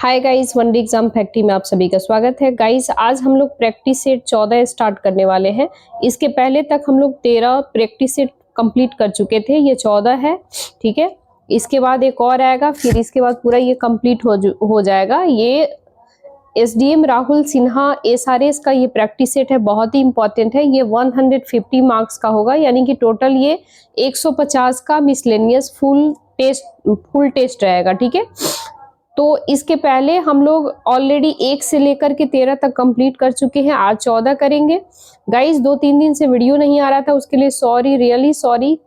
Hi guys, one day exam factory में आप सभी का स्वागत है। गाइस आज हम लोग प्रैक्टिस सेट 14 स्टार्ट करने वाले हैं। इसके पहले तक हम लोग 13 प्रैक्टिस सेट कंप्लीट कर चुके थे, ये 14 है। ठीक है, इसके बाद एक और आएगा, फिर इसके बाद पूरा ये कंप्लीट हो जाएगा। ये एसडीएम राहुल सिन्हा एसआरएस का ये प्रैक्टिस सेट है, बहुत ही इंपॉर्टेंट है। ये 150 मार्क्स का होगा, यानी कि टोटल ये 150 का मिसलेनियस फुल टेस्ट रहेगा। ठीक है, तो इसके पहले हम लोग ऑलरेडी 1 से लेकर के 13 तक कंप्लीट कर चुके हैं, आज 14 करेंगे। गाइस 2-3 दिन से वीडियो नहीं आ रहा था, उसके लिए सॉरी, रियली सॉरी।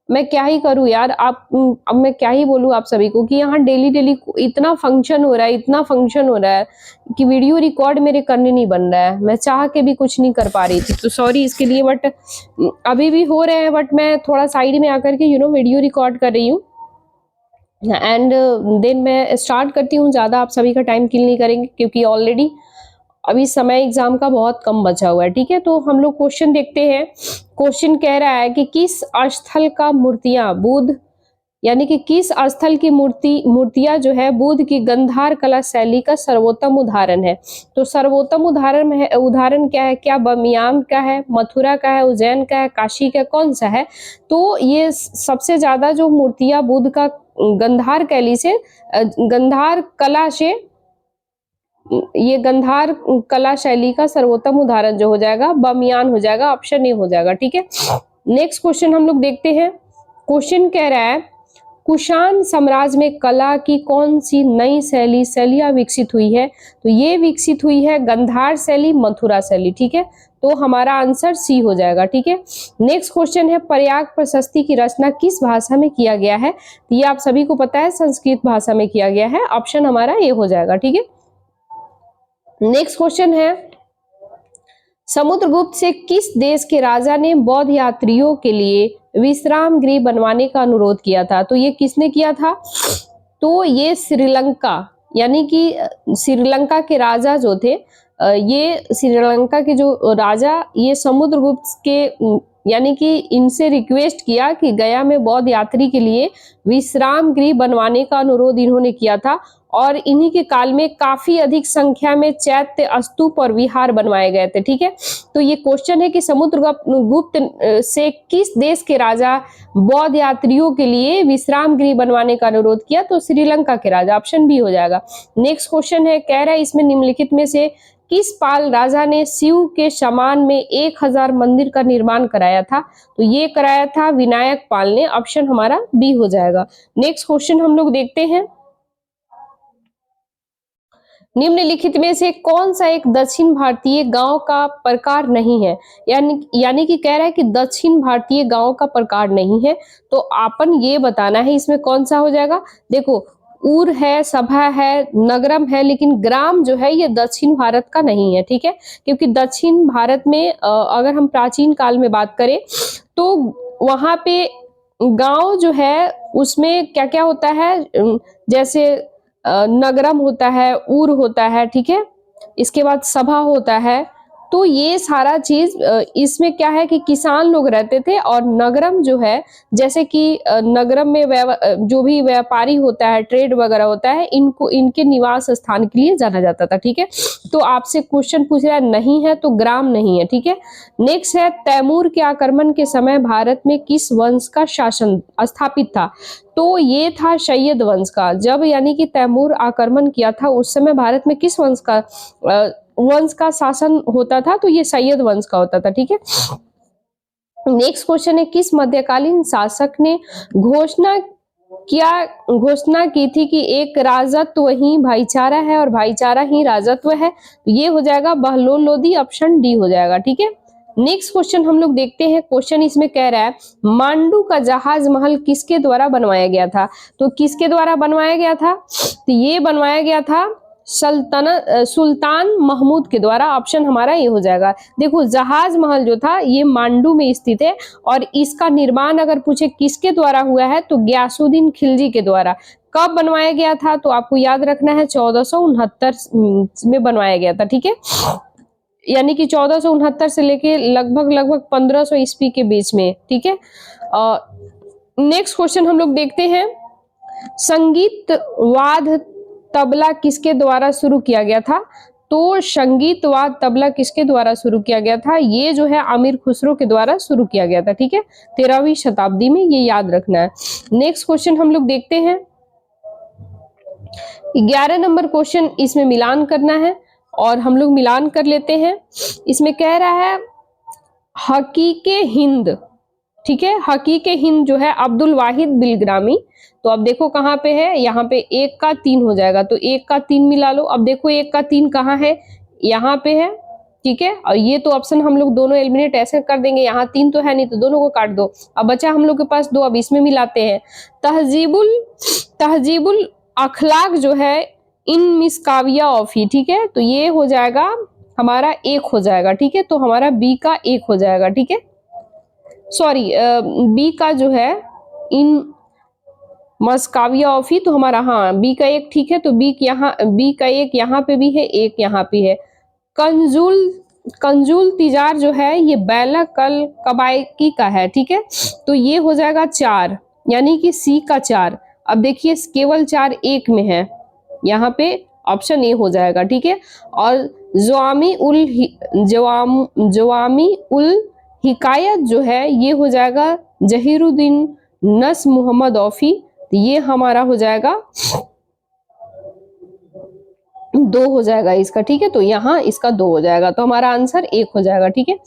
मैं क्या ही करूं यार, अब मैं क्या ही बोलूं आप सभी को कि यहाँ डेली इतना फंक्शन हो रहा है, इतना फंक्शन हो रहा है कि वीडियो रिकॉर्ड मेरे करने नहीं बन रहा है। मैं चाह के भी कुछ नहीं कर पा रही थी, तो सॉरी इसके लिए। बट अभी भी हो रहे हैं, बट मैं थोड़ा साइड में आकर के वीडियो रिकॉर्ड कर रही हूँ एंड देन मैं स्टार्ट करती हूँ। ज़्यादा आप सभी का टाइम किल नहीं करेंगे क्योंकि ऑलरेडी अभी समय एग्जाम का बहुत कम बचा हुआ है। ठीक है, तो हम लोग क्वेश्चन देखते हैं। क्वेश्चन कह रहा है कि किस स्थल का मूर्तियां बुद्ध, यानी कि किस स्थल की मूर्तियां जो है बुद्ध की गंधार कला शैली का सर्वोत्तम उदाहरण है। तो सर्वोत्तम उदाहरण क्या है? क्या बमियान का है, मथुरा का है, उज्जैन का है, काशी का, कौन सा है? तो ये सबसे ज्यादा जो मूर्तियां बुद्ध का गंधार कला शैली का सर्वोत्तम उदाहरण जो हो जाएगा बमियान हो जाएगा, ऑप्शन ए हो जाएगा। ठीक है, नेक्स्ट क्वेश्चन हम लोग देखते हैं। क्वेश्चन कह रहा है कुषाण साम्राज्य में कला की कौन सी नई शैलियां विकसित हुई है? तो ये विकसित हुई है गंधार शैली, मथुरा शैली। ठीक है, तो हमारा आंसर सी हो जाएगा। ठीक है, नेक्स्ट क्वेश्चन है प्रयाग प्रशस्ति की रचना किस भाषा में किया गया है? तो ये आप सभी को पता है, संस्कृत भाषा में किया गया है, ऑप्शन हमारा ए हो जाएगा। ठीक है, नेक्स्ट क्वेश्चन है समुद्रगुप्त से किस देश के राजा ने बौद्ध यात्रियों के लिए विश्राम गृह बनवाने का अनुरोध किया था? तो ये किसने किया था? तो ये श्रीलंका, यानी कि श्रीलंका के राजा जो थे, ये श्रीलंका के जो राजा ये समुद्रगुप्त के यानी कि इनसे रिक्वेस्ट किया कि गया में बौद्ध यात्री के लिए विश्राम गृह बनवाने का अनुरोध इन्होंने किया था। और इन्हीं के काल में काफी अधिक संख्या में चैत्य, स्तूप और विहार बनवाए गए थे। ठीक है, तो ये क्वेश्चन है कि समुद्रगुप्त से किस देश के राजा बौद्ध यात्रियों के लिए विश्राम गृह बनवाने का अनुरोध किया? तो श्रीलंका के राजा, ऑप्शन बी हो जाएगा। नेक्स्ट क्वेश्चन है कह रहा है इसमें निम्नलिखित में से किस पाल राजा ने शिव के सम्मान में 1000 मंदिर का निर्माण कराया था? तो ये कराया था विनायक पाल ने, ऑप्शन हमारा बी हो जाएगा। नेक्स्ट क्वेश्चन हम लोग देखते हैं निम्नलिखित में से कौन सा एक दक्षिण भारतीय गांव का प्रकार नहीं है? यानी कि कह रहा है कि दक्षिण भारतीय गांव का प्रकार नहीं है, तो आपन ये बताना है इसमें कौन सा हो जाएगा। देखो, ऊर है, सभा है, नगरम है, लेकिन ग्राम जो है ये दक्षिण भारत का नहीं है। ठीक है, क्योंकि दक्षिण भारत में अगर हम प्राचीन काल में बात करें तो वहां पे गांव जो है उसमें क्या क्या होता है, जैसे नगरम होता है, ऊर होता है। ठीक है, इसके बाद सभा होता है। तो ये सारा चीज इसमें क्या है कि किसान लोग रहते थे, और नगरम जो है जैसे कि नगरम में जो भी व्यापारी होता है, ट्रेड वगैरह होता है, इनको इनके निवास स्थान के लिए जाना जाता था। ठीक है, तो आपसे क्वेश्चन पूछ रहा है नहीं है तो ग्राम नहीं है। ठीक है, नेक्स्ट है तैमूर के आक्रमण के समय भारत में किस वंश का शासन स्थापित था? तो ये था सैयद वंश का। जब यानी कि तैमूर आक्रमण किया था उस समय भारत में किस वंश का शासन होता था? तो ये सैयद वंश का होता था। ठीक है, नेक्स्ट क्वेश्चन है किस मध्यकालीन शासक ने घोषणा की थी कि एक राजत्व ही भाईचारा है और भाईचारा ही राजत्व है? तो ये हो जाएगा बहलोल लोदी, ऑप्शन डी हो जाएगा। ठीक है, नेक्स्ट क्वेश्चन हम लोग देखते हैं। क्वेश्चन इसमें कह रहा है मांडू का जहाज महल किसके द्वारा बनवाया गया था? तो किसके द्वारा बनवाया गया था? तो ये बनवाया गया था सुल्तान महमूद के द्वारा, ऑप्शन हमारा ये हो जाएगा। देखो, जहाज महल जो था ये मांडू में स्थित है, और इसका निर्माण अगर पूछे किसके द्वारा हुआ है तो गयासुद्दीन खिलजी के द्वारा। कब बनवाया गया था? तो आपको याद रखना है 1469 में बनवाया गया था। ठीक है, यानी कि 1469 से लेके लगभग 1500 ईस्वी के बीच में। ठीक है, नेक्स्ट क्वेश्चन हम लोग देखते हैं संगीत वाद तबला किसके द्वारा शुरू किया गया था? तो संगीत व तबला किसके द्वारा शुरू किया गया था? ये जो है अमीर खुसरो के द्वारा शुरू किया गया था, ठीक है, 13वीं शताब्दी में, ये याद रखना है। नेक्स्ट क्वेश्चन हम लोग देखते हैं, 11 नंबर क्वेश्चन, इसमें मिलान करना है और हम लोग मिलान कर लेते हैं। इसमें कह रहा है हकीके हिंद, ठीक है, हकीके हिंद जो है अब्दुल वाहिद बिलग्रामी। तो अब देखो कहाँ पे है, यहाँ पे 1 का 3 हो जाएगा, तो 1 का 3 मिला लो। अब देखो 1 का 3 कहाँ है, यहाँ पे है, ठीक है, और ये तो ऑप्शन हम लोग दोनों एलिमिनेट ऐसे कर देंगे, यहाँ 3 तो है नहीं तो दोनों को काट दो। अब बचा हम लोग के पास 2, अब इसमें मिलाते हैं। तहजीबुल अखलाक जो है इन मिसकाविया ऑफी, ठीक है, तो ये हो जाएगा हमारा 1 हो जाएगा, ठीक है, तो हमारा बी का 1 हो जाएगा, ठीक है, सॉरी बी का जो है इन मस्काविया ऑफी, तो हमारा हाँ बी का 1, ठीक है, तो बी का 1 यहाँ पे भी है, 1 यहाँ पे है। कंजुल तिजार जो है ये बैला कल कबायकी का है, ठीक है, तो ये हो जाएगा 4, यानी कि सी का 4। अब देखिए केवल 4 1 में है, यहाँ पे ऑप्शन ए हो जाएगा, ठीक है। और जवामी उल हिकायत जो है ये हो जाएगा जहीरुद्दीन नस मोहम्मद औफी, तो ये हमारा हो जाएगा 2 हो जाएगा इसका, ठीक है, तो यहाँ इसका 2 हो जाएगा, तो हमारा आंसर 1 हो जाएगा, ठीक है।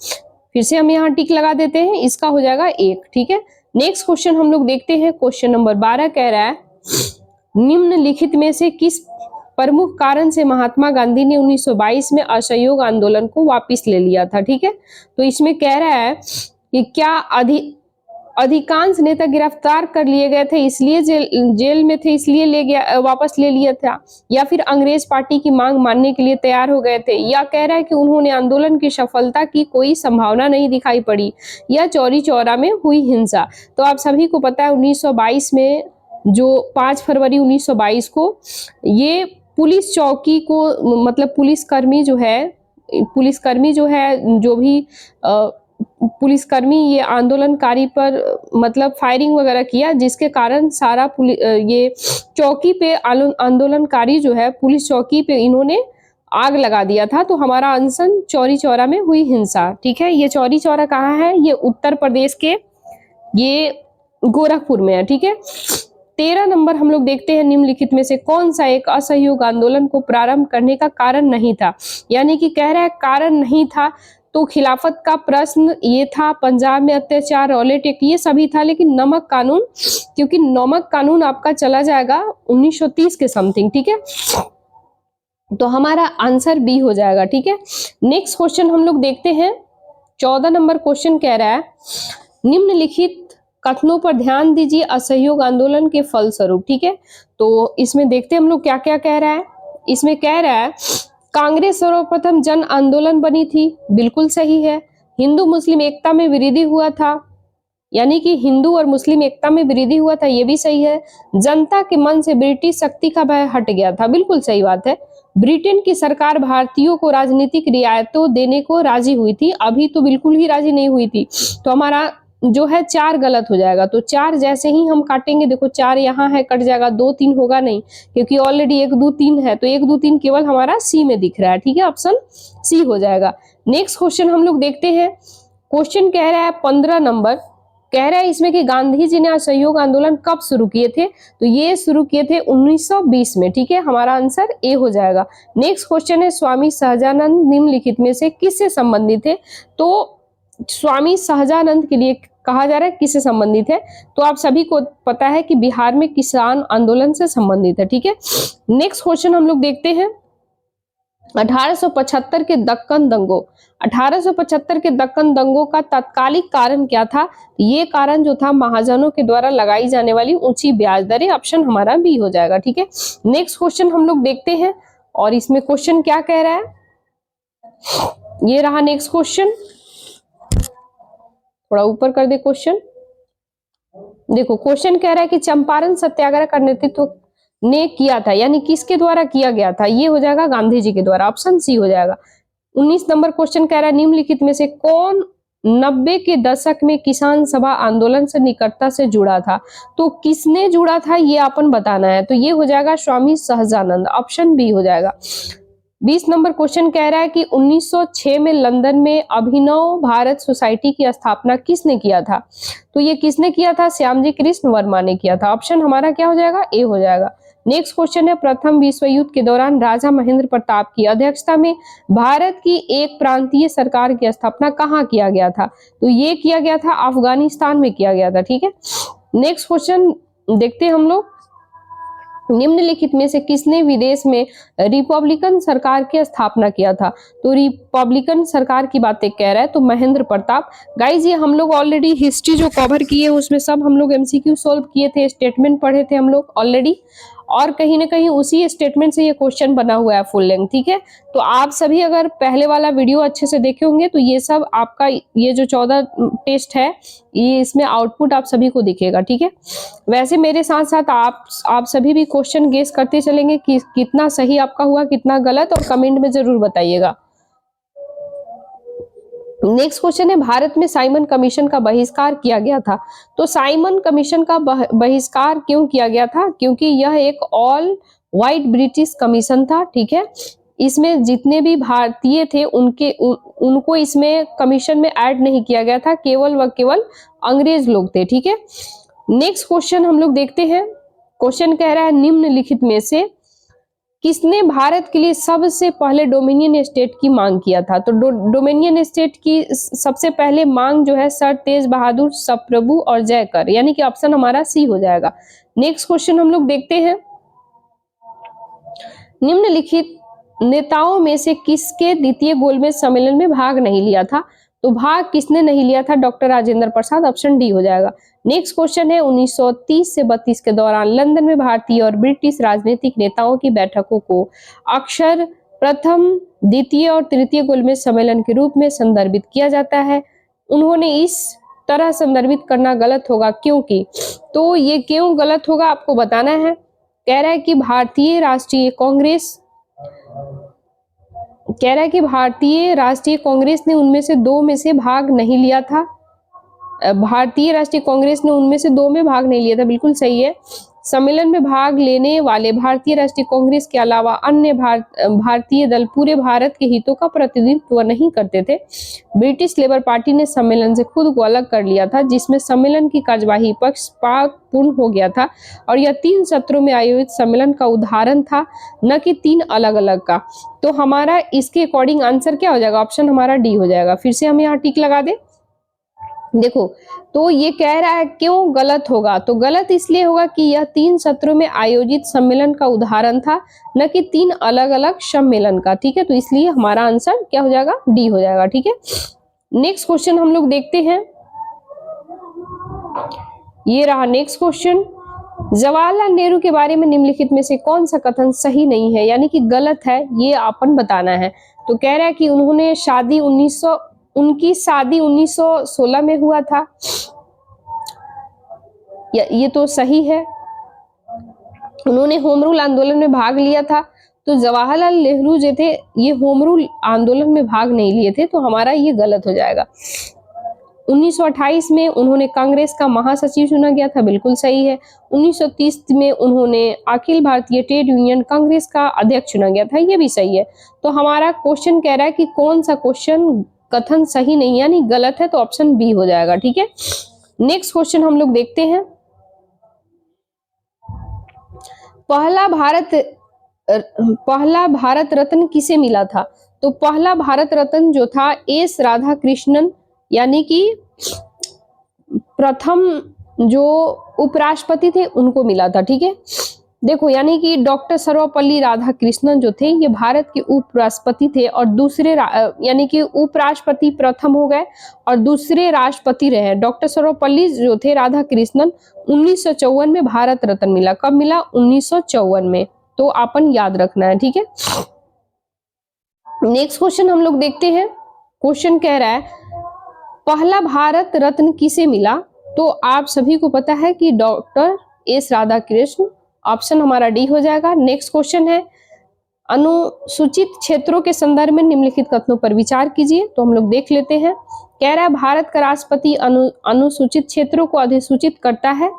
फिर से हम यहाँ टिक लगा देते हैं, इसका हो जाएगा 1, ठीक है। नेक्स्ट क्वेश्चन हम लोग देखते हैं, क्वेश्चन नंबर 12 कह रहा है निम्नलिखित में से किस प्रमुख कारण से महात्मा गांधी ने 1922 में असहयोग आंदोलन को वापस ले लिया था, ठीक है। तो इसमें कह रहा है कि क्या अधिकांश नेता गिरफ्तार कर लिए गए थे इसलिए जेल में थे इसलिए वापस ले लिया था, या फिर अंग्रेज पार्टी की मांग मानने के लिए तैयार हो गए थे, या कह रहा है कि उन्होंने आंदोलन की सफलता की कोई संभावना नहीं दिखाई पड़ी, या चौरी चौरा में हुई हिंसा। तो आप सभी को पता है 1922 में जो 5 फरवरी 1922 को ये पुलिस चौकी को, मतलब पुलिसकर्मी जो है जो भी पुलिसकर्मी ये आंदोलनकारी पर मतलब फायरिंग वगैरह किया, जिसके कारण सारा ये चौकी पे आंदोलनकारी जो है पुलिस चौकी पे इन्होंने आग लगा दिया था। तो हमारा आंसर चौरी चौरा में हुई हिंसा, ठीक है। ये चौरी चौरा कहाँ है, ये उत्तर प्रदेश के ये गोरखपुर में है, ठीक है। 13 नंबर हम लोग देखते हैं निम्नलिखित में से कौन सा एक असहयोग आंदोलन को प्रारंभ करने का कारण नहीं था, यानी कि कह रहा है कारण नहीं था, तो खिलाफत का प्रश्न ये था, पंजाब में अत्याचार, रॉलेट एक्ट, ये सभी था, लेकिन नमक कानून, क्योंकि नमक कानून आपका चला जाएगा 1930 के समथिंग, ठीक है, तो हमारा आंसर बी हो जाएगा, ठीक है। नेक्स्ट क्वेश्चन हम लोग देखते हैं, 14 नंबर क्वेश्चन कह रहा है निम्नलिखित कथनों पर ध्यान दीजिए असहयोग आंदोलन के फलस्वरूप, ठीक है। तो इसमें देखते हैं हम लोग क्या क्या कह रहा है। इसमें कह रहा है कांग्रेस सर्वप्रथम जन आंदोलन बनी थी, बिल्कुल सही है। हिंदू मुस्लिम एकता में वृद्धि हुआ था, यानी कि हिंदू और मुस्लिम एकता में वृद्धि हुआ था, ये भी सही है। जनता के मन से ब्रिटिश शक्ति का भय हट गया था, बिल्कुल सही बात है। ब्रिटेन की सरकार भारतीयों को राजनीतिक रियायतों देने को राजी हुई थी, अभी तो बिल्कुल ही राजी नहीं हुई थी, तो हमारा जो है 4 गलत हो जाएगा। तो 4 जैसे ही हम काटेंगे, देखो 4 यहाँ है, कट जाएगा, 2 3 होगा नहीं, क्योंकि ऑलरेडी 1 2 3 है, तो 1 2 3 केवल हमारा सी में दिख रहा है, ठीक है, ऑप्शन सी हो जाएगा। नेक्स्ट क्वेश्चन हम लोग देखते हैं, क्वेश्चन कह रहा है 15 नंबर, कह रहा है इसमें कि गांधी जी ने असहयोग आंदोलन कब शुरू किए थे, तो ये शुरू किए थे 1920 में, ठीक है, हमारा आंसर ए हो जाएगा। नेक्स्ट क्वेश्चन है स्वामी सहजानंद निम्नलिखित में से किससे संबंधित है, तो स्वामी सहजानंद के लिए कहा जा रहा है किससे संबंधित है, तो आप सभी को पता है कि बिहार में किसान आंदोलन से संबंधित है, ठीक है। नेक्स्ट क्वेश्चन हम लोग देखते हैं 1875 के दक्कन दंगों, 1875 के दक्कन दंगों का तात्कालिक कारण क्या था, ये कारण जो था महाजनों के द्वारा लगाई जाने वाली ऊंची ब्याज दरें, ऑप्शन हमारा बी हो जाएगा, ठीक है। नेक्स्ट क्वेश्चन हम लोग देखते हैं, और इसमें क्वेश्चन क्या कह रहा है, ये रहा नेक्स्ट क्वेश्चन, थोड़ा ऊपर कर दे क्वेश्चन। देखो क्वेश्चन कह रहा है कि चंपारण सत्याग्रह का नेतृत्व ने किया था, यानी किसके द्वारा किया गया था, ये हो जाएगा गांधी जी के द्वारा, ऑप्शन सी हो जाएगा। 19 नंबर क्वेश्चन कह रहा है निम्नलिखित में से कौन 1990 के दशक में किसान सभा आंदोलन से निकटता से जुड़ा था। तो किसने जुड़ा था ये अपन बताना है। तो ये हो जाएगा स्वामी सहजानंद, ऑप्शन बी हो जाएगा। 20 नंबर क्वेश्चन कह रहा है कि 1906 में लंदन में अभिनव भारत सोसाइटी की स्थापना किसने किया था। तो ये किसने किया था, श्यामजी कृष्ण वर्मा ने किया था। ऑप्शन हमारा क्या हो जाएगा, ए हो जाएगा। नेक्स्ट क्वेश्चन है, प्रथम विश्व युद्ध के दौरान राजा महेंद्र प्रताप की अध्यक्षता में भारत की एक प्रांतीय सरकार की स्थापना कहाँ किया गया था। तो ये किया गया था अफगानिस्तान में किया गया था। ठीक है, नेक्स्ट क्वेश्चन देखते हैं हम लोग, निम्नलिखित में से किसने विदेश में रिपब्लिकन सरकार की स्थापना किया था। तो रिपब्लिकन सरकार की बातें कह रहा है तो महेंद्र प्रताप। गाइज ये हम लोग ऑलरेडी हिस्ट्री जो कवर किए उसमें सब हम लोग एमसीक्यू सॉल्व किए थे, स्टेटमेंट पढ़े थे हम लोग ऑलरेडी, और कहीं ना कहीं उसी स्टेटमेंट से ये क्वेश्चन बना हुआ है फुल लेंथ। ठीक है, तो आप सभी अगर पहले वाला वीडियो अच्छे से देखे होंगे तो ये सब आपका ये जो 14 टेस्ट है ये इसमें आउटपुट आप सभी को दिखेगा। ठीक है, वैसे मेरे साथ साथ आप सभी भी क्वेश्चन गेस करते चलेंगे कि कितना सही आपका हुआ कितना गलत, और कमेंट में जरूर बताइएगा। नेक्स्ट क्वेश्चन है, भारत में साइमन कमीशन का बहिष्कार किया गया था। तो साइमन कमीशन का बहिष्कार क्यों किया गया था, क्योंकि यह एक ऑल वाइट ब्रिटिश कमीशन था। ठीक है, इसमें जितने भी भारतीय थे उनको इसमें कमीशन में ऐड नहीं किया गया था, केवल व केवल अंग्रेज लोग थे। ठीक है, नेक्स्ट क्वेश्चन हम लोग देखते हैं। क्वेश्चन कह रहा है, निम्नलिखित में से किसने भारत के लिए सबसे पहले डोमिनियन स्टेट की मांग किया था। तो डोमिनियन स्टेट की सबसे पहले मांग जो है सर तेज बहादुर, सप्रभु और जयकर, यानी कि ऑप्शन हमारा सी हो जाएगा। नेक्स्ट क्वेश्चन हम लोग देखते हैं, निम्नलिखित नेताओं में से किसके द्वितीय गोलमेज सम्मेलन में भाग नहीं लिया था। तो भाग किसने नहीं लिया था, doctor Rajendra Prasad, option D हो जाएगा। नेक्स्ट क्वेश्चन है, 1930 से 32 के दौरान लंदन में भारतीय और ब्रिटिश राजनीतिक नेताओं की बैठकों को अक्सर प्रथम, द्वितीय और तृतीय गोलमेज सम्मेलन के रूप में संदर्भित किया जाता है। उन्होंने इस तरह संदर्भित करना गलत होगा क्योंकि, तो ये क्यों गलत होगा आपको बताना है। कह रहा है कि भारतीय राष्ट्रीय कांग्रेस ने उनमें से दो में से भाग नहीं लिया था। भारतीय राष्ट्रीय कांग्रेस ने उनमें से दो में भाग नहीं लिया था, बिल्कुल सही है। सम्मेलन में भाग लेने वाले भारतीय राष्ट्रीय कांग्रेस के अलावा अन्य भारतीय दल पूरे भारत के हितों का प्रतिनिधित्व नहीं करते थे। ब्रिटिश लेबर पार्टी ने सम्मेलन से खुद को अलग कर लिया था, जिसमें सम्मेलन की कार्यवाही पक्षपातपूर्ण हो गया था, और यह 3 सत्रों में आयोजित सम्मेलन का उदाहरण था, न कि 3 अलग अलग का। तो हमारा इसके अकॉर्डिंग आंसर क्या हो जाएगा, ऑप्शन हमारा डी हो जाएगा। फिर से हम यहाँ टिक लगा दे। देखो, तो ये कह रहा है क्यों गलत होगा, तो गलत इसलिए होगा कि यह 3 सत्रों में आयोजित सम्मेलन का उदाहरण था, न कि 3 अलग अलग सम्मेलन का। ठीक है, तो इसलिए हमारा आंसर क्या हो जाएगा, डी हो जाएगा। ठीक है, नेक्स्ट क्वेश्चन हम लोग देखते हैं, ये रहा नेक्स्ट क्वेश्चन। जवाहरलाल नेहरू के बारे में निम्नलिखित में से कौन सा कथन सही नहीं है, यानी कि गलत है, ये अपन बताना है। तो कह रहा है कि उनकी शादी 1916 में हुआ था, ये तो सही है। उन्होंने होम रूल आंदोलन में भाग लिया था, तो जवाहरलाल नेहरू जो थे ये होम रूल आंदोलन में भाग नहीं लिए थे, तो हमारा ये गलत हो जाएगा। 1928 में उन्होंने कांग्रेस का महासचिव चुना गया था, बिल्कुल सही है। 1930 में उन्होंने अखिल भारतीय ट्रेड यूनियन कांग्रेस का अध्यक्ष चुना गया था, ये भी सही है। तो हमारा क्वेश्चन कह रहा है कि कौन सा क्वेश्चन कथन सही नहीं यानी गलत है, तो ऑप्शन बी हो जाएगा। ठीक है, नेक्स्ट क्वेश्चन हम लोग देखते हैं, पहला भारत रत्न किसे मिला था। तो पहला भारत रत्न जो था एस राधा कृष्णन, यानी कि प्रथम जो उपराष्ट्रपति थे उनको मिला था। ठीक है, देखो यानी कि डॉक्टर सर्वपल्ली राधाकृष्णन जो थे ये भारत के उपराष्ट्रपति थे, और दूसरे यानी कि उपराष्ट्रपति प्रथम हो गए और दूसरे राष्ट्रपति रहे। डॉक्टर सर्वपल्ली जो थे राधाकृष्णन 1954 में भारत रत्न मिला। कब मिला, 1954 में, तो अपन याद रखना है। ठीक है, नेक्स्ट क्वेश्चन हम लोग देखते हैं। क्वेश्चन कह रहा है पहला भारत रत्न किसे मिला। तो आप सभी को पता है कि डॉक्टर एस राधाकृष्ण, ऑप्शन हमारा डी हो जाएगा। नेक्स्ट क्वेश्चन है, अनुसूचित क्षेत्रों के संदर्भ में निम्नलिखित कथनों पर विचार कीजिए। तो हम लोग देख लेते हैं। कह रहा है भारत का राष्ट्रपति अनुसूचित क्षेत्रों को अधिसूचित करता है,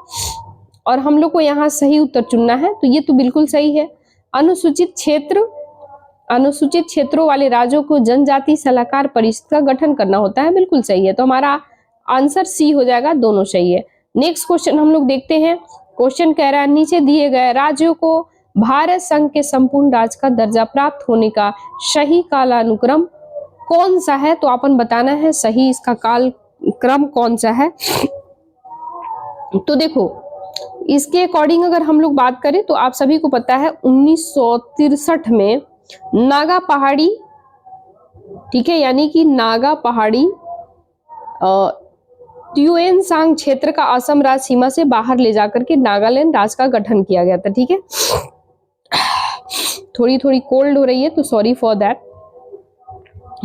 और हम लोग को यहाँ सही उत्तर चुनना है, तो ये तो बिल्कुल सही है। अनुसूचित क्षेत्रों वाले राज्यों को जनजाति सलाहकार परिषद का गठन करना होता है, बिल्कुल सही है। तो हमारा आंसर सी हो जाएगा, दोनों सही है। नेक्स्ट क्वेश्चन हम लोग देखते हैं। क्वेश्चन कह रहा है नीचे दिए गए राज्यों को भारत संघ के संपूर्ण राज्य का दर्जा प्राप्त होने का सही कालानुक्रम कौन सा है, तो अपन बताना है सही इसका काल क्रम कौन सा है। तो देखो इसके अकॉर्डिंग अगर हम लोग बात करें तो आप सभी को पता है 1963 में नागा पहाड़ी, ठीक है, यानी कि नागा पहाड़ी ट्यूएनसांग क्षेत्र का असम राज्य सीमा से बाहर ले जाकर के नागालैंड राज्य का गठन किया गया था, ठीक है। थोड़ी कोल्ड हो रही है तो सॉरी फॉर दैट।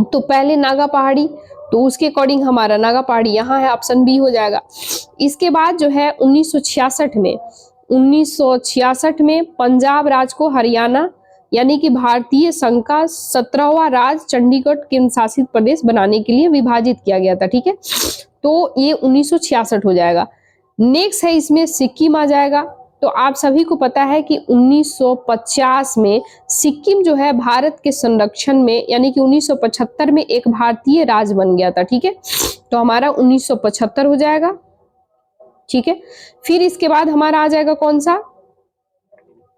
तो पहले नागा पहाड़ी, तो उसके अकॉर्डिंग हमारा नागा पहाड़ी यहाँ है, ऑप्शन बी हो जाएगा। इसके बाद जो है 1966 में पंजाब राज्य को हरियाणा यानी कि भारतीय संघ का 17वां राज्य चंडीगढ़ केंद्र शासित प्रदेश बनाने के लिए विभाजित किया गया था, ठीक है। तो ये 1966 हो जाएगा। नेक्स्ट है इसमें सिक्किम आ जाएगा। तो आप सभी को पता है कि 1950 में सिक्किम जो है भारत के संरक्षण में, यानी कि 1975 में एक भारतीय राज्य बन गया था, ठीक है। तो हमारा 1975 हो जाएगा, ठीक है। फिर इसके बाद हमारा आ जाएगा कौन सा,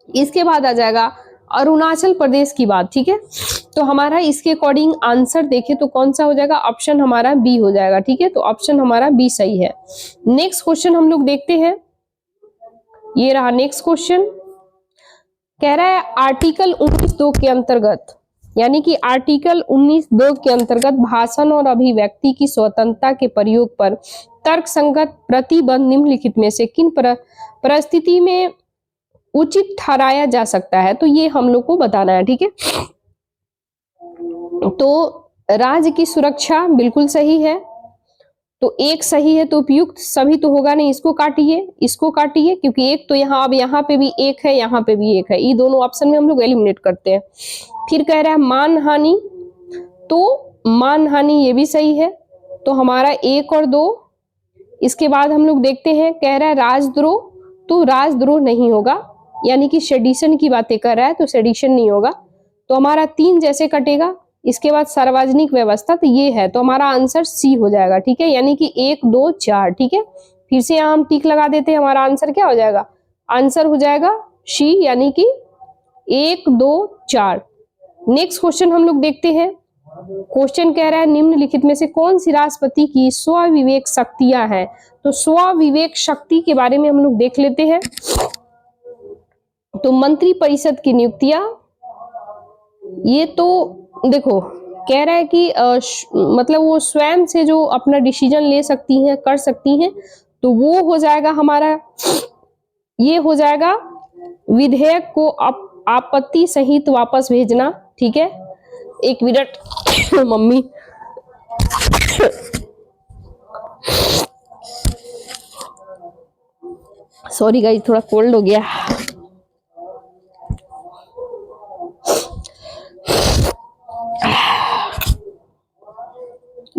इसके बाद आ जाएगा अरुणाचल प्रदेश की बात, ठीक है। तो हमारा इसके अकॉर्डिंग आंसर देखें तो कौन सा हो जाएगा, ऑप्शन हमारा बी हो जाएगा, ठीक है। तो ऑप्शन हमारा बी सही है। नेक्स्ट क्वेश्चन हम लोग देखते हैं, ये रहा नेक्स्ट क्वेश्चन। कह रहा है आर्टिकल 19(2) के अंतर्गत, यानी कि आर्टिकल 19(2) के अंतर्गत भाषण और अभिव्यक्ति की स्वतंत्रता के प्रयोग पर तर्कसंगत प्रतिबंध निम्नलिखित में से किन परिस्थिति में उचित ठहराया जा सकता है, तो ये हम लोग को बताना है, ठीक है। तो राज्य की सुरक्षा बिल्कुल सही है, तो एक सही है, तो उपयुक्त सभी तो होगा नहीं, इसको काटिए क्योंकि एक तो यहाँ, अब यहाँ पे भी एक है, यहाँ पे भी एक है, ये दोनों ऑप्शन में हम लोग एलिमिनेट करते हैं। फिर कह रहा है मानहानि, तो मानहानि ये भी सही है, तो हमारा 1 और 2। इसके बाद हम लोग देखते हैं, कह रहा है राजद्रोह, तो राजद्रोह नहीं होगा, यानी कि सेडिशन की बातें कर रहा है, तो सेडिशन नहीं होगा, तो हमारा 3 जैसे कटेगा। इसके बाद सार्वजनिक व्यवस्था, तो ये है, तो हमारा आंसर सी हो जाएगा, ठीक है, यानी कि 1 2 4, ठीक है। फिर से यहाँ हम टिक लगा देते हैं, हमारा आंसर क्या हो जाएगा, आंसर हो जाएगा सी, यानी कि 1 2 4। नेक्स्ट क्वेश्चन हम लोग देखते हैं। क्वेश्चन कह रहा है निम्नलिखित में से कौन सी राष्ट्रपति की स्वविवेक शक्तियां हैं, तो स्वविवेक शक्ति के बारे में हम लोग देख लेते हैं। तो मंत्री परिषद की नियुक्तियां, ये तो देखो कह रहा है कि मतलब वो स्वयं से जो अपना डिसीजन ले सकती हैं, कर सकती हैं, तो वो हो जाएगा हमारा, ये हो जाएगा विधेयक को आपत्ति सहित वापस भेजना, ठीक है। 1 मिनट मम्मी, सॉरी गाइस, थोड़ा कोल्ड हो गया।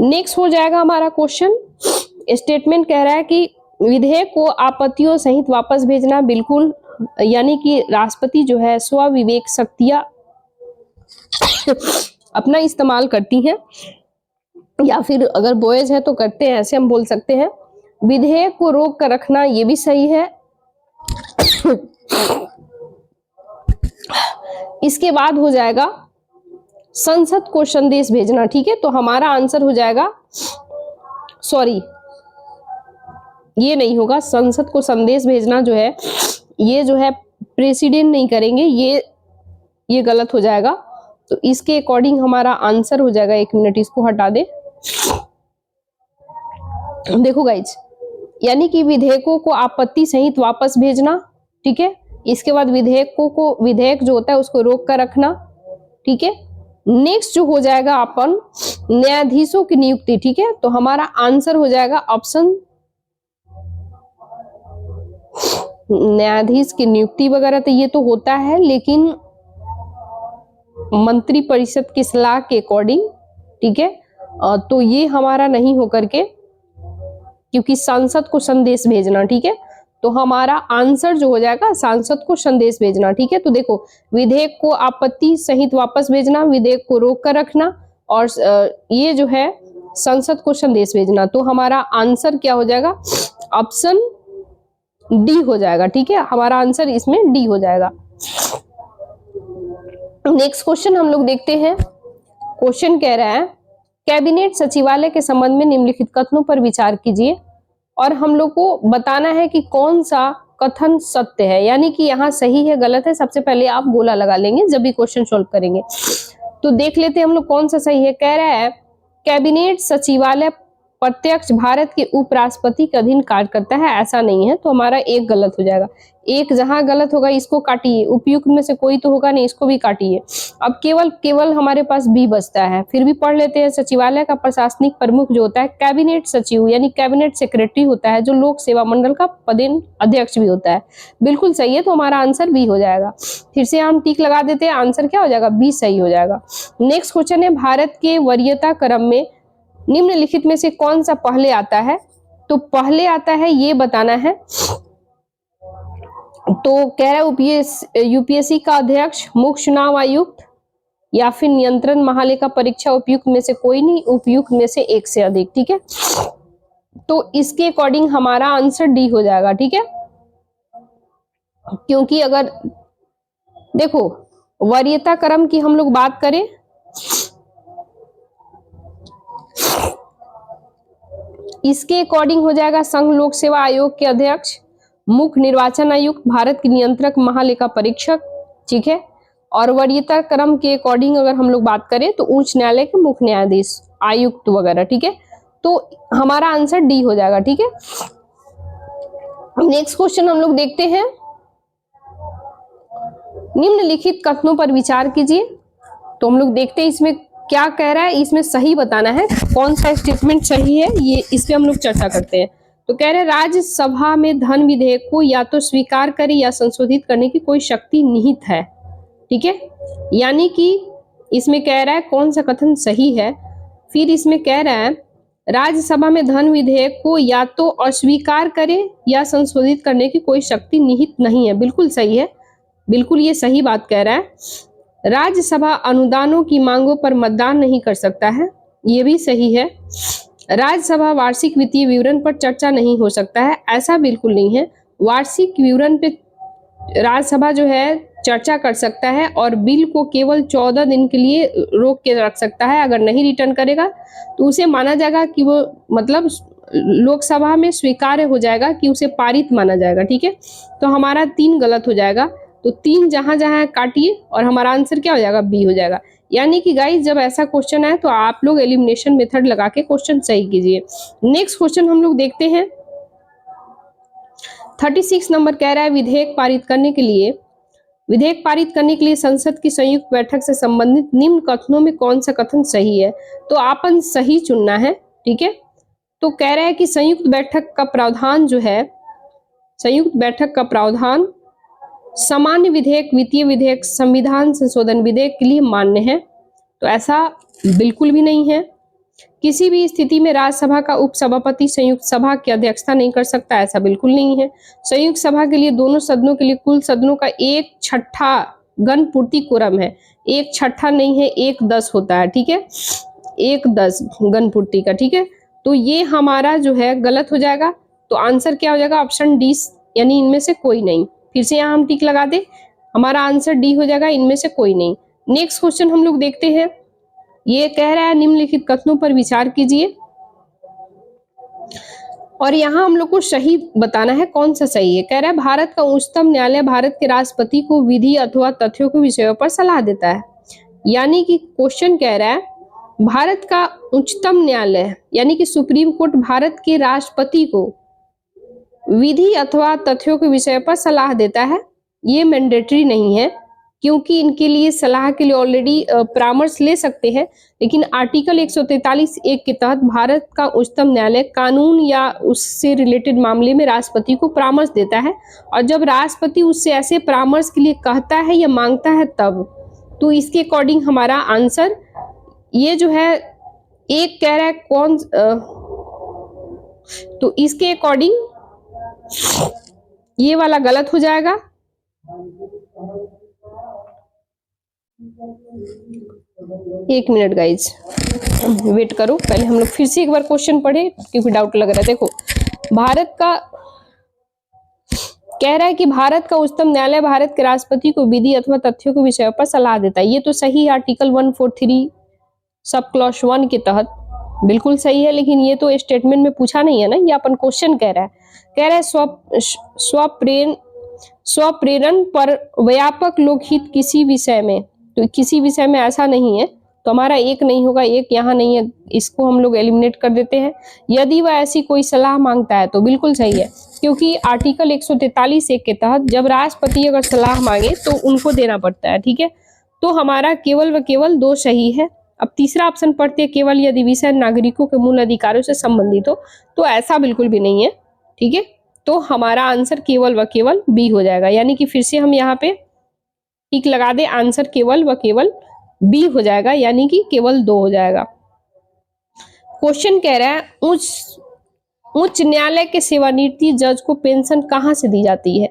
नेक्स्ट हो जाएगा हमारा क्वेश्चन, स्टेटमेंट कह रहा है कि विधेयक को आपत्तियों सहित वापस भेजना, बिल्कुल, यानी कि राष्ट्रपति जो है स्वविवेक शक्तियां अपना इस्तेमाल करती हैं, या फिर अगर बॉयज है तो करते हैं, ऐसे हम बोल सकते हैं। विधेयक को रोक कर रखना, ये भी सही है। इसके बाद हो जाएगा संसद को संदेश भेजना, ठीक है। तो हमारा आंसर हो जाएगा, सॉरी ये नहीं होगा, संसद को संदेश भेजना जो है, ये जो है प्रेसिडेंट नहीं करेंगे, ये गलत हो जाएगा। तो इसके अकॉर्डिंग हमारा आंसर हो जाएगा, 1 मिनट इसको हटा दे। देखो गाइज, यानी कि विधेयकों को आपत्ति सहित वापस भेजना, ठीक है। इसके बाद विधेयक जो होता है उसको रोक कर रखना, ठीक है। नेक्स्ट जो हो जाएगा अपन न्यायाधीशों की नियुक्ति, ठीक है। तो हमारा आंसर हो जाएगा ऑप्शन, न्यायाधीश की नियुक्ति वगैरह तो ये तो होता है, लेकिन मंत्री परिषद की सलाह के अकॉर्डिंग, ठीक है। तो ये हमारा नहीं हो करके, क्योंकि सांसद को संदेश भेजना, ठीक है, तो हमारा आंसर जो हो जाएगा सांसद को संदेश भेजना, ठीक है। तो देखो, विधेयक को आपत्ति सहित वापस भेजना, विधेयक को रोक कर रखना, और ये जो है संसद को संदेश भेजना। तो हमारा आंसर क्या हो जाएगा, ऑप्शन डी हो जाएगा, ठीक है, हमारा आंसर इसमें डी हो जाएगा। नेक्स्ट क्वेश्चन हम लोग देखते हैं। क्वेश्चन कह रहा है, कैबिनेट सचिवालय के संबंध में निम्नलिखित कथनों पर विचार कीजिए, और हम लोग को बताना है कि कौन सा कथन सत्य है, यानी कि यहाँ सही है गलत है। सबसे पहले आप गोला लगा लेंगे जब भी क्वेश्चन सॉल्व करेंगे। तो देख लेते हैं हम लोग कौन सा सही है। कह रहा है, कैबिनेट सचिवालय प्रत्यक्ष भारत के उपराष्ट्रपति के अधीन कार्य करता है, ऐसा नहीं है। तो हमारा एक गलत हो जाएगा। एक जहां गलत होगा इसको काटिए, उपयुक्त में से कोई तो होगा नहीं, इसको भी काटिए। अब केवल हमारे पास बी बचता है। फिर भी पढ़ लेते हैं। सचिवालय का प्रशासनिक प्रमुख जो होता है कैबिनेट सचिव यानी कैबिनेट सेक्रेटरी होता है, जो लोक सेवा मंडल का पदेन अध्यक्ष भी होता है। बिल्कुल सही है, तो हमारा आंसर बी हो जाएगा। फिर से हम टिक लगा देते हैं, आंसर क्या हो जाएगा, बी सही हो जाएगा। नेक्स्ट क्वेश्चन है, भारत के वरीयता क्रम में निम्नलिखित में से कौन सा पहले आता है। तो पहले आता है ये बताना है। तो कह रहा है यूपीएससी का अध्यक्ष, मुख्य चुनाव आयुक्त, या फिर नियंत्रण महालेखा परीक्षा उपयुक्त में से कोई नहीं, उपयुक्त में से एक से अधिक, ठीक है। तो इसके अकॉर्डिंग हमारा आंसर डी हो जाएगा, ठीक है। क्योंकि अगर देखो वरीयता क्रम की हम लोग बात करें, इसके अकॉर्डिंग हो जाएगा संघ लोक सेवा आयोग के अध्यक्ष, मुख्य निर्वाचन आयुक्त, भारत के नियंत्रक महालेखा परीक्षक, ठीक है। और वरीयता क्रम के अकॉर्डिंग अगर हम लोग बात करें तो उच्च न्यायालय के मुख्य न्यायाधीश, आयुक्त वगैरह, ठीक है। तो हमारा आंसर डी हो जाएगा, ठीक है। नेक्स्ट क्वेश्चन हम लोग देखते हैं। निम्नलिखित कथनों पर विचार कीजिए। तो हम लोग देखते हैं इसमें क्या कह रहा है, इसमें सही बताना है, कौन सा स्टेटमेंट सही है, ये इस पे हम लोग चर्चा करते हैं। तो कह रहे हैं, राज्यसभा में धन विधेयक को या तो स्वीकार करे या संशोधित करने की कोई शक्ति निहित है, ठीक है। यानी कि इसमें कह रहा है कौन सा कथन सही है। फिर इसमें कह रहा है, राज्यसभा में धन विधेयक को या तो अस्वीकार करे या संशोधित करने की कोई शक्ति निहित नहीं है। बिल्कुल सही है, बिल्कुल ये सही बात कह रहा है। राज्यसभा अनुदानों की मांगों पर मतदान नहीं कर सकता है, ये भी सही है। राज्यसभा वार्षिक वित्तीय विवरण पर चर्चा नहीं हो सकता है, ऐसा बिल्कुल नहीं है। वार्षिक विवरण पे राज्यसभा जो है चर्चा कर सकता है, और बिल को केवल 14 दिन के लिए रोक के रख सकता है। अगर नहीं रिटर्न करेगा तो उसे माना जाएगा कि वो मतलब लोकसभा में स्वीकार्य हो जाएगा, कि उसे पारित माना जाएगा, ठीक है। तो हमारा 3 गलत हो जाएगा। तो 3 जहां जहां काटिए और हमारा आंसर क्या हो जाएगा, बी हो जाएगा। यानी कि गाइस जब ऐसा क्वेश्चन आए तो आप लोग एलिमिनेशन मेथड लगा के क्वेश्चन सही कीजिए। नेक्स्ट क्वेश्चन हम लोग देखते हैं। 36 नंबर कह रहा है, विधेयक पारित करने के लिए संसद की संयुक्त बैठक से संबंधित निम्न कथनों में कौन सा कथन सही है। तो आपन सही चुनना है, ठीक है। तो कह रहा है कि संयुक्त बैठक का प्रावधान जो है, संयुक्त बैठक का प्रावधान सामान्य विधेयक, वित्तीय विधेयक, संविधान संशोधन विधेयक के लिए मान्य है। तो ऐसा बिल्कुल भी नहीं है। किसी भी स्थिति में राज्यसभा का उपसभापति संयुक्त सभा की अध्यक्षता नहीं कर सकता, ऐसा बिल्कुल नहीं है। संयुक्त सभा के लिए दोनों सदनों के लिए कुल सदनों का 1/6 गणपूर्ति कोरम है। 1/6 नहीं है, 1/10 होता है, ठीक है, 1/10 गणपूर्ति का, ठीक है। तो ये हमारा जो है गलत हो जाएगा। तो आंसर क्या हो जाएगा, ऑप्शन डी, यानी इनमें से कोई नहीं। फिर से यहाँ हम टिक लगा दे, हमारा आंसर डी हो जाएगा, इनमें से कोई नहीं। नेक्स्ट क्वेश्चन हम लोग देखते हैं। ये कह रहा है, निम्नलिखित कथनों पर विचार कीजिए, और यहाँ हम लोग को सही बताना है कौन सा सही है। कह रहा है, भारत का उच्चतम न्यायालय भारत के राष्ट्रपति को विधि अथवा तथ्यों के विषयों पर सलाह देता है। यानी कि क्वेश्चन कह रहा है, भारत का उच्चतम न्यायालय यानी कि सुप्रीम कोर्ट भारत के राष्ट्रपति को विधि अथवा तथ्यों के विषय पर सलाह देता है। ये मैंडेटरी नहीं है, क्योंकि इनके लिए सलाह के लिए ऑलरेडी परामर्श ले सकते हैं। लेकिन आर्टिकल 143(1) के तहत भारत का उच्चतम न्यायालय कानून या उससे रिलेटेड मामले में राष्ट्रपति को परामर्श देता है, और जब राष्ट्रपति उससे ऐसे परामर्श के लिए कहता है या मांगता है तब, तो इसके अकॉर्डिंग हमारा आंसर ये जो है एक कह रहा है कौन तो इसके अकॉर्डिंग ये वाला गलत हो जाएगा। एक मिनट गाइज, वेट करो, पहले हम लोग फिर से एक बार क्वेश्चन पढ़े क्योंकि डाउट लग रहा है। देखो, भारत का कह रहा है कि भारत का उच्चतम न्यायालय भारत के राष्ट्रपति को विधि अथवा तथ्यों के विषय पर सलाह देता है। ये तो सही है, आर्टिकल 143 सब क्लॉज 1 के तहत बिल्कुल सही है, लेकिन ये तो स्टेटमेंट में पूछा नहीं है ना, ये अपन क्वेश्चन कह रहा है। कह रहा है स्वप्रेरण पर व्यापक लोकहित किसी विषय में, तो किसी विषय में ऐसा नहीं है, तो हमारा एक नहीं होगा, एक यहाँ नहीं है, इसको हम लोग एलिमिनेट कर देते हैं। यदि वह ऐसी कोई सलाह मांगता है तो बिल्कुल सही है, क्योंकि आर्टिकल 143 एक के तहत जब राष्ट्रपति अगर सलाह मांगे तो उनको देना पड़ता है, ठीक है। तो हमारा केवल व केवल 2 सही है। अब तीसरा ऑप्शन पढ़ते हैं, केवल यदि विषय नागरिकों के मूल अधिकारों से संबंधित हो, तो ऐसा बिल्कुल भी नहीं है, ठीक है। तो हमारा आंसर केवल व केवल बी हो जाएगा, यानी कि फिर से हम यहाँ पे टिक लगा दे, आंसर केवल व केवल बी हो जाएगा, यानी कि केवल 2 हो जाएगा। क्वेश्चन कह रहा है उच्च न्यायालय के सेवानिवृत्त जज को पेंशन कहाँ से दी जाती है?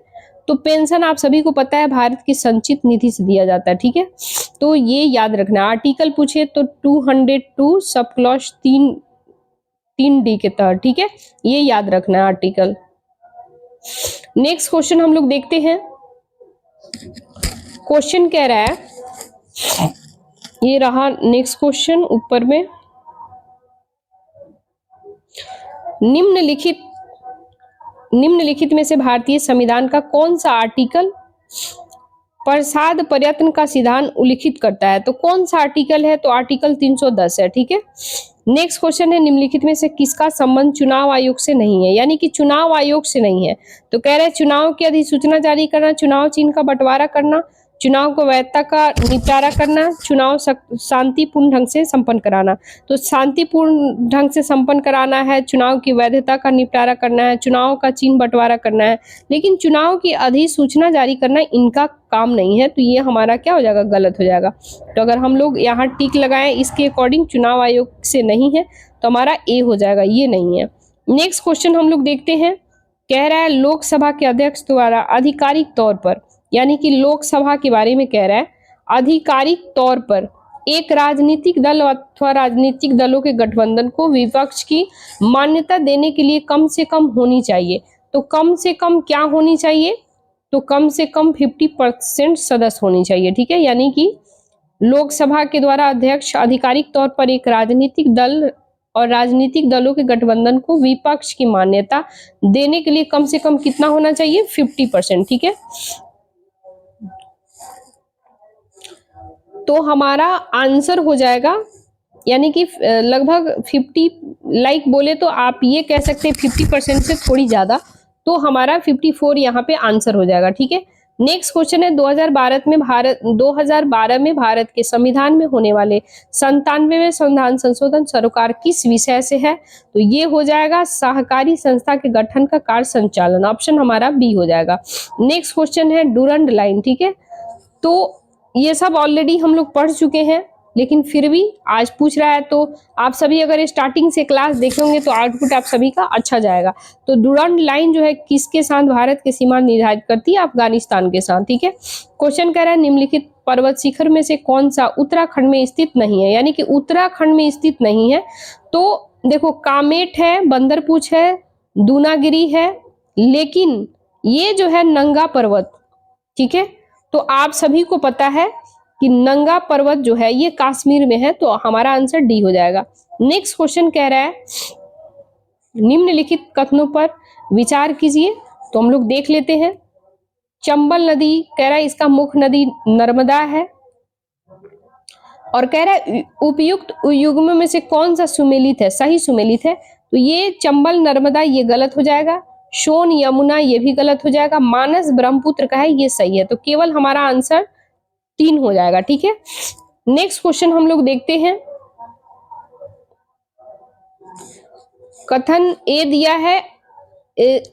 तो पेंशन आप सभी को पता है भारत की संचित निधि से दिया जाता है, ठीक है। तो ये याद रखना, आर्टिकल पूछे तो 202 सब क्लॉज 3D के तहत, ठीक है, ये याद रखना है आर्टिकल। नेक्स्ट क्वेश्चन हम लोग देखते हैं। क्वेश्चन कह रहा है, ये रहा नेक्स्ट क्वेश्चन ऊपर में, निम्नलिखित में से भारतीय संविधान का कौन सा आर्टिकल प्रसाद प्रयत्न का सिद्धांत उल्लिखित करता है? तो कौन सा आर्टिकल है? तो आर्टिकल 310 है, ठीक है। नेक्स्ट क्वेश्चन है, निम्नलिखित में से किसका संबंध चुनाव आयोग से नहीं है? यानी कि चुनाव आयोग से नहीं है, तो कह रहे हैं चुनाव की अधिसूचना जारी करना, चुनाव चिन्ह का बंटवारा करना, चुनाव को वैधता का निपटारा करना, चुनाव शांतिपूर्ण ढंग से संपन्न कराना। तो शांतिपूर्ण ढंग से संपन्न कराना है, चुनाव की वैधता का निपटारा करना है, चुनाव का चिन्ह बंटवारा करना है, लेकिन चुनाव की अधिसूचना जारी करना इनका काम नहीं है, तो ये हमारा क्या हो जाएगा? गलत हो जाएगा। तो अगर हम लोग यहाँ टिक लगाएं इसके अकॉर्डिंग चुनाव आयोग से नहीं है, तो हमारा ए हो जाएगा, ये नहीं है। नेक्स्ट क्वेश्चन हम लोग देखते हैं। कह रहा है लोकसभा के अध्यक्ष द्वारा आधिकारिक तौर पर, यानी कि लोकसभा के बारे में कह रहा है, आधिकारिक तौर पर एक राजनीतिक दल अथवा राजनीतिक दलों के गठबंधन को विपक्ष की मान्यता देने के लिए कम से कम होनी चाहिए। तो कम से कम क्या होनी चाहिए? तो कम से कम 50% सदस्य होनी चाहिए, ठीक है। यानी कि लोकसभा के द्वारा अध्यक्ष आधिकारिक तौर पर एक राजनीतिक दल और राजनीतिक दलों के गठबंधन को विपक्ष की मान्यता देने के लिए कम से कम कितना होना चाहिए? 50%, ठीक है। तो हमारा आंसर हो जाएगा, यानी कि लगभग 50, लाइक बोले तो आप ये कह सकते हैं 50% से थोड़ी ज्यादा, तो हमारा 54 यहाँ पे आंसर हो जाएगा, ठीक है। नेक्स्ट क्वेश्चन है, 2012 में भारत के संविधान में होने वाले 97वें संविधान संशोधन सरोकार किस विषय से है? तो ये हो जाएगा सहकारी संस्था के गठन का कार्य संचालन, ऑप्शन हमारा बी हो जाएगा। नेक्स्ट क्वेश्चन है डूरंड लाइन, ठीक है। तो ये सब ऑलरेडी हम लोग पढ़ चुके हैं, लेकिन फिर भी आज पूछ रहा है, तो आप सभी अगर स्टार्टिंग से क्लास देखे होंगे तो आउटपुट आप सभी का अच्छा जाएगा। तो डूरंड लाइन जो है किसके साथ भारत के सीमा निर्धारित करती है? अफगानिस्तान के साथ, ठीक है। क्वेश्चन कह रहा है निम्नलिखित पर्वत शिखर में से कौन सा उत्तराखंड में स्थित नहीं है? यानी कि उत्तराखंड में स्थित नहीं है, तो देखो कामेट है, बंदरपूछ है, दूनागिरी है, लेकिन ये जो है नंगा पर्वत, ठीक है, तो आप सभी को पता है कि नंगा पर्वत जो है ये कश्मीर में है, तो हमारा आंसर डी हो जाएगा। नेक्स्ट क्वेश्चन कह रहा है निम्नलिखित कथनों पर विचार कीजिए, तो हम लोग देख लेते हैं। चंबल नदी, कह रहा है इसका मुख्य नदी नर्मदा है, और कह रहा है उपयुक्त युग्म में से कौन सा सुमेलित है? सही सुमेलित है, तो ये चंबल नर्मदा ये गलत हो जाएगा, सोन यमुना ये भी गलत हो जाएगा, मानस ब्रह्मपुत्र का है ये सही है, तो केवल हमारा आंसर 3 हो जाएगा, ठीक है। नेक्स्ट क्वेश्चन हम लोग देखते हैं। कथन ए दिया है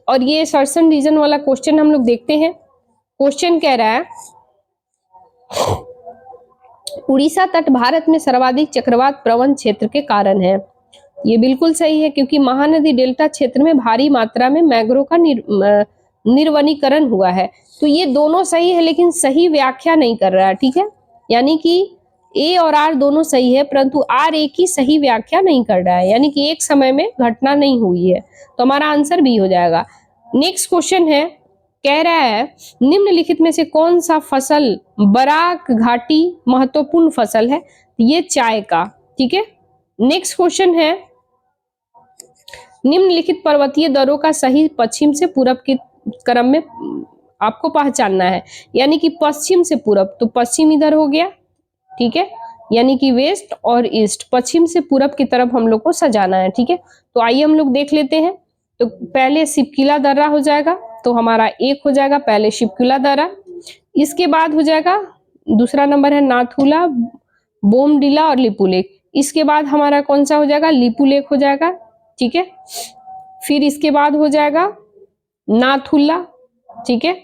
और ये सर्सन रीजन वाला क्वेश्चन हम लोग देखते हैं। क्वेश्चन कह रहा है उड़ीसा तट भारत में सर्वाधिक चक्रवात प्रवण क्षेत्र के कारण है। ये बिल्कुल सही है, क्योंकि महानदी डेल्टा क्षेत्र में भारी मात्रा में मैंग्रोव का निर्वनीकरण हुआ है। तो ये दोनों सही है, लेकिन सही व्याख्या नहीं कर रहा है, ठीक है। यानी कि ए और आर दोनों सही है, परंतु आर ए की सही व्याख्या नहीं कर रहा है, यानी कि एक समय में घटना नहीं हुई है। तो हमारा आंसर बी हो जाएगा। नेक्स्ट क्वेश्चन है, कह रहा है निम्नलिखित में से कौन सा फसल बराक घाटी महत्वपूर्ण फसल है? ये चाय का, ठीक है। नेक्स्ट क्वेश्चन है, निम्नलिखित पर्वतीय दरों का सही पश्चिम से पूरब के क्रम में आपको पहचानना है। यानी कि पश्चिम से पूरब, तो पश्चिम इधर हो गया, ठीक है, यानी कि वेस्ट और ईस्ट, पश्चिम से पूरब की तरफ हम लोग को सजाना है, ठीक है। तो आइए हम लोग देख लेते हैं। तो पहले शिवकिला दर्रा हो जाएगा, तो हमारा एक हो जाएगा पहले शिवकिला दर्रा। इसके बाद हो जाएगा दूसरा नंबर है नाथुला, बोमडिला और लिपुलेख। इसके बाद हमारा कौन सा हो जाएगा? लिपुलेख हो जाएगा, ठीक है। फिर इसके बाद हो जाएगा नाथुला, ठीक है,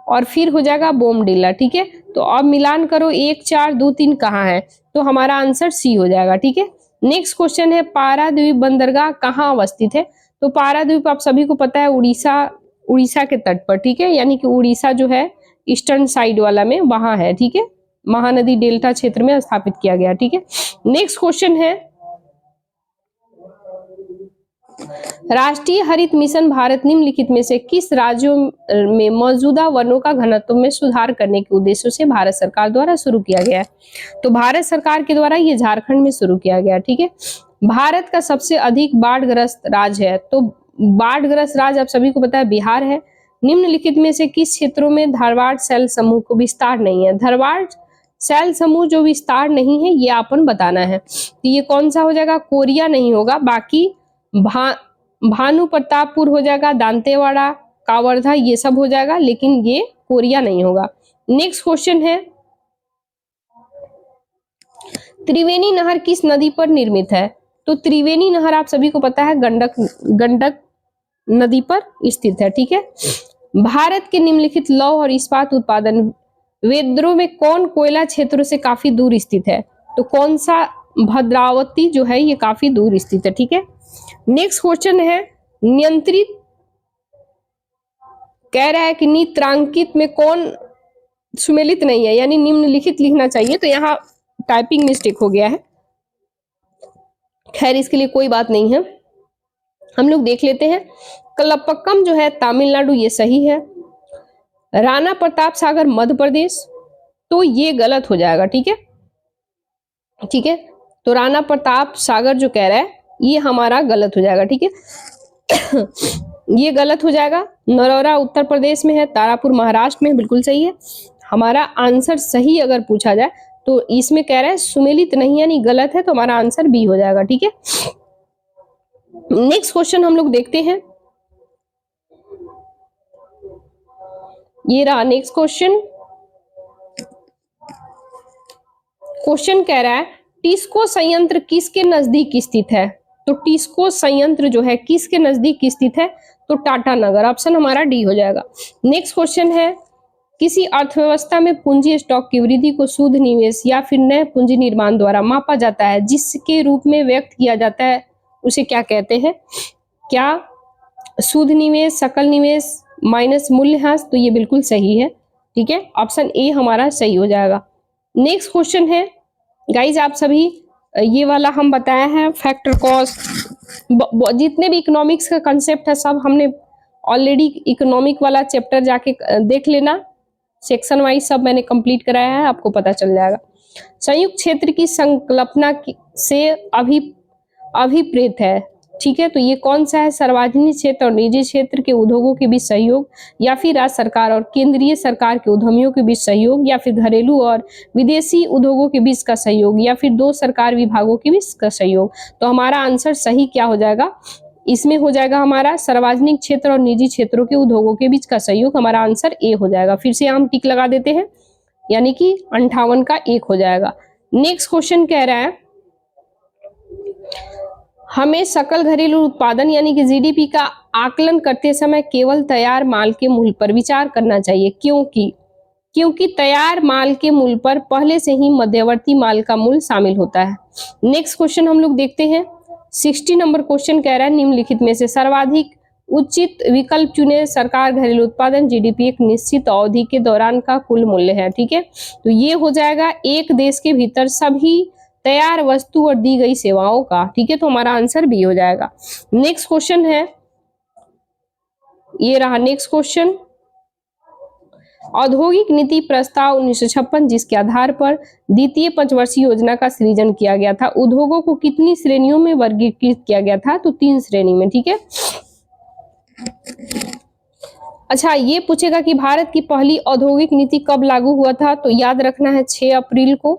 और फिर हो जाएगा बोमडिला, ठीक है। तो अब मिलान करो 1 4 2 3 कहाँ है? तो हमारा आंसर सी हो जाएगा, ठीक है। नेक्स्ट क्वेश्चन है, पारादीप बंदरगाह कहाँ अवस्थित है? तो पारादीप आप सभी को पता है उड़ीसा के तट पर, ठीक है, यानी कि उड़ीसा जो है ईस्टर्न साइड वाला में वहां है, ठीक है, महानदी डेल्टा क्षेत्र में स्थापित किया गया, ठीक है। नेक्स्ट क्वेश्चन है, राष्ट्रीय हरित मिशन भारत निम्नलिखित में से किस राज्यों में मौजूदा वनों का घनत्व में सुधार करने के उद्देश्य से भारत सरकार द्वारा शुरू किया गया है? तो भारत सरकार के द्वारा ये झारखंड में शुरू किया गया, ठीक है। भारत का सबसे अधिक बाढ़ग्रस्त राज्य है, तो बाढ़ग्रस्त राज्य आप सभी को पता है बिहार है। निम्नलिखित में से किस क्षेत्रों में धारवाड़ शैल समूह को विस्तार नहीं है? धारवाड़ शैल समूह जो विस्तार नहीं है ये आपन बताना है। तो ये कौन सा हो जाएगा? कोरिया नहीं होगा, बाकी भानु प्रतापपुर हो जाएगा, दांतेवाड़ा, कावर्धा, ये सब हो जाएगा, लेकिन ये कोरिया नहीं होगा। नेक्स्ट क्वेश्चन है, त्रिवेणी नहर किस नदी पर निर्मित है? तो त्रिवेणी नहर आप सभी को पता है गंडक नदी पर स्थित है, ठीक है। भारत के निम्नलिखित लौह और इस्पात उत्पादन वेद्रों में कौन कोयला क्षेत्रों से काफी दूर स्थित है? तो कौन सा? भद्रावती जो है ये काफी दूर स्थित है, ठीक है। नेक्स्ट क्वेश्चन है, नियंत्रित, कह रहा है कि नित्रांकित में कौन सुमेलित नहीं है, यानी निम्नलिखित लिखना चाहिए, तो यहाँ टाइपिंग मिस्टेक हो गया है। खैर इसके लिए कोई बात नहीं है, हम लोग देख लेते हैं। कलपक्कम जो है तमिलनाडु, ये सही है। राणा प्रताप सागर मध्य प्रदेश, तो ये गलत हो जाएगा, ठीक है, ठीक है। तो राणा प्रताप सागर जो कह रहा है ये हमारा गलत हो जाएगा, ठीक है। ये गलत हो जाएगा। नरौरा उत्तर प्रदेश में है, तारापुर महाराष्ट्र में, बिल्कुल सही है। हमारा आंसर सही अगर पूछा जाए तो इसमें कह रहा है सुमेलित नहीं, यानी गलत है, तो हमारा आंसर बी हो जाएगा, ठीक है। नेक्स्ट क्वेश्चन हम लोग देखते हैं, ये रहा नेक्स्ट क्वेश्चन। क्वेश्चन कह रहा है टिस्को संयंत्र किसके नजदीक स्थित है? तो टिस्को संयंत्र जो है किसके नजदीक स्थित है? तो टाटा नगर, ऑप्शन हमारा डी हो जाएगा। नेक्स्ट क्वेश्चन है, किसी अर्थव्यवस्था में पूंजी स्टॉक की वृद्धि को शुद्ध निवेश या फिर नए पूंजी निर्माण द्वारा मापा जाता है, जिसके रूप में व्यक्त किया जाता है, उसे क्या कहते हैं? क्या शुद्ध निवेश, सकल निवेश माइनस मूल्यह्रास? तो ये बिल्कुल सही है, ठीक है, ऑप्शन ए हमारा सही हो जाएगा। नेक्स्ट क्वेश्चन है गाइज, आप सभी ये वाला हम बताया है फैक्टर कॉस्ट, जितने भी इकोनॉमिक्स का कंसेप्ट है सब हमने ऑलरेडी इकोनॉमिक वाला चैप्टर जाके देख लेना, सेक्शन वाइज सब मैंने कंप्लीट कराया है, आपको पता चल जाएगा। संयुक्त क्षेत्र की संकल्पना से अभिप्रेत है, ठीक है, तो ये कौन सा है? सार्वजनिक क्षेत्र और निजी क्षेत्र के उद्योगों के बीच सहयोग, या फिर राज्य सरकार और केंद्रीय सरकार के उद्यमियों के बीच सहयोग, या फिर घरेलू और विदेशी उद्योगों के बीच का सहयोग, या फिर दो सरकार विभागों के बीच का सहयोग। तो हमारा आंसर सही क्या हो जाएगा? इसमें हो जाएगा हमारा सार्वजनिक क्षेत्र और निजी क्षेत्रों के उद्योगों के बीच का सहयोग, हमारा आंसर ए हो जाएगा। फिर से हम टिक लगा देते हैं, यानी कि 58 का 1 हो जाएगा। नेक्स्ट क्वेश्चन कह रहा है, हमें सकल घरेलू उत्पादन यानी कि जीडीपी का आकलन करते समय केवल तैयार माल के मूल्य पर विचार करना चाहिए, क्योंकि क्योंकि तैयार माल के मूल्य पर पहले से ही मध्यवर्ती माल का मूल्य शामिल होता है। नेक्स्ट क्वेश्चन हम लोग देखते हैं। 60 नंबर क्वेश्चन कह रहा है निम्नलिखित में से सर्वाधिक उचित विकल्प चुने। सरकार घरेलू उत्पादन जीडीपी एक निश्चित अवधि के दौरान का कुल मूल्य है। ठीक है, तो ये हो जाएगा एक देश के भीतर सभी तैयार वस्तु और दी गई सेवाओं का। ठीक है, तो हमारा आंसर बी हो जाएगा। नेक्स्ट क्वेश्चन है, ये रहा नेक्स्ट क्वेश्चन। औद्योगिक नीति प्रस्ताव 1956 जिसके आधार पर द्वितीय पंचवर्षीय योजना का सृजन किया गया था, उद्योगों को कितनी श्रेणियों में वर्गीकृत किया गया था? तो 3 श्रेणी में। ठीक है, अच्छा ये पूछेगा कि भारत की पहली औद्योगिक नीति कब लागू हुआ था? तो याद रखना है 6 अप्रैल को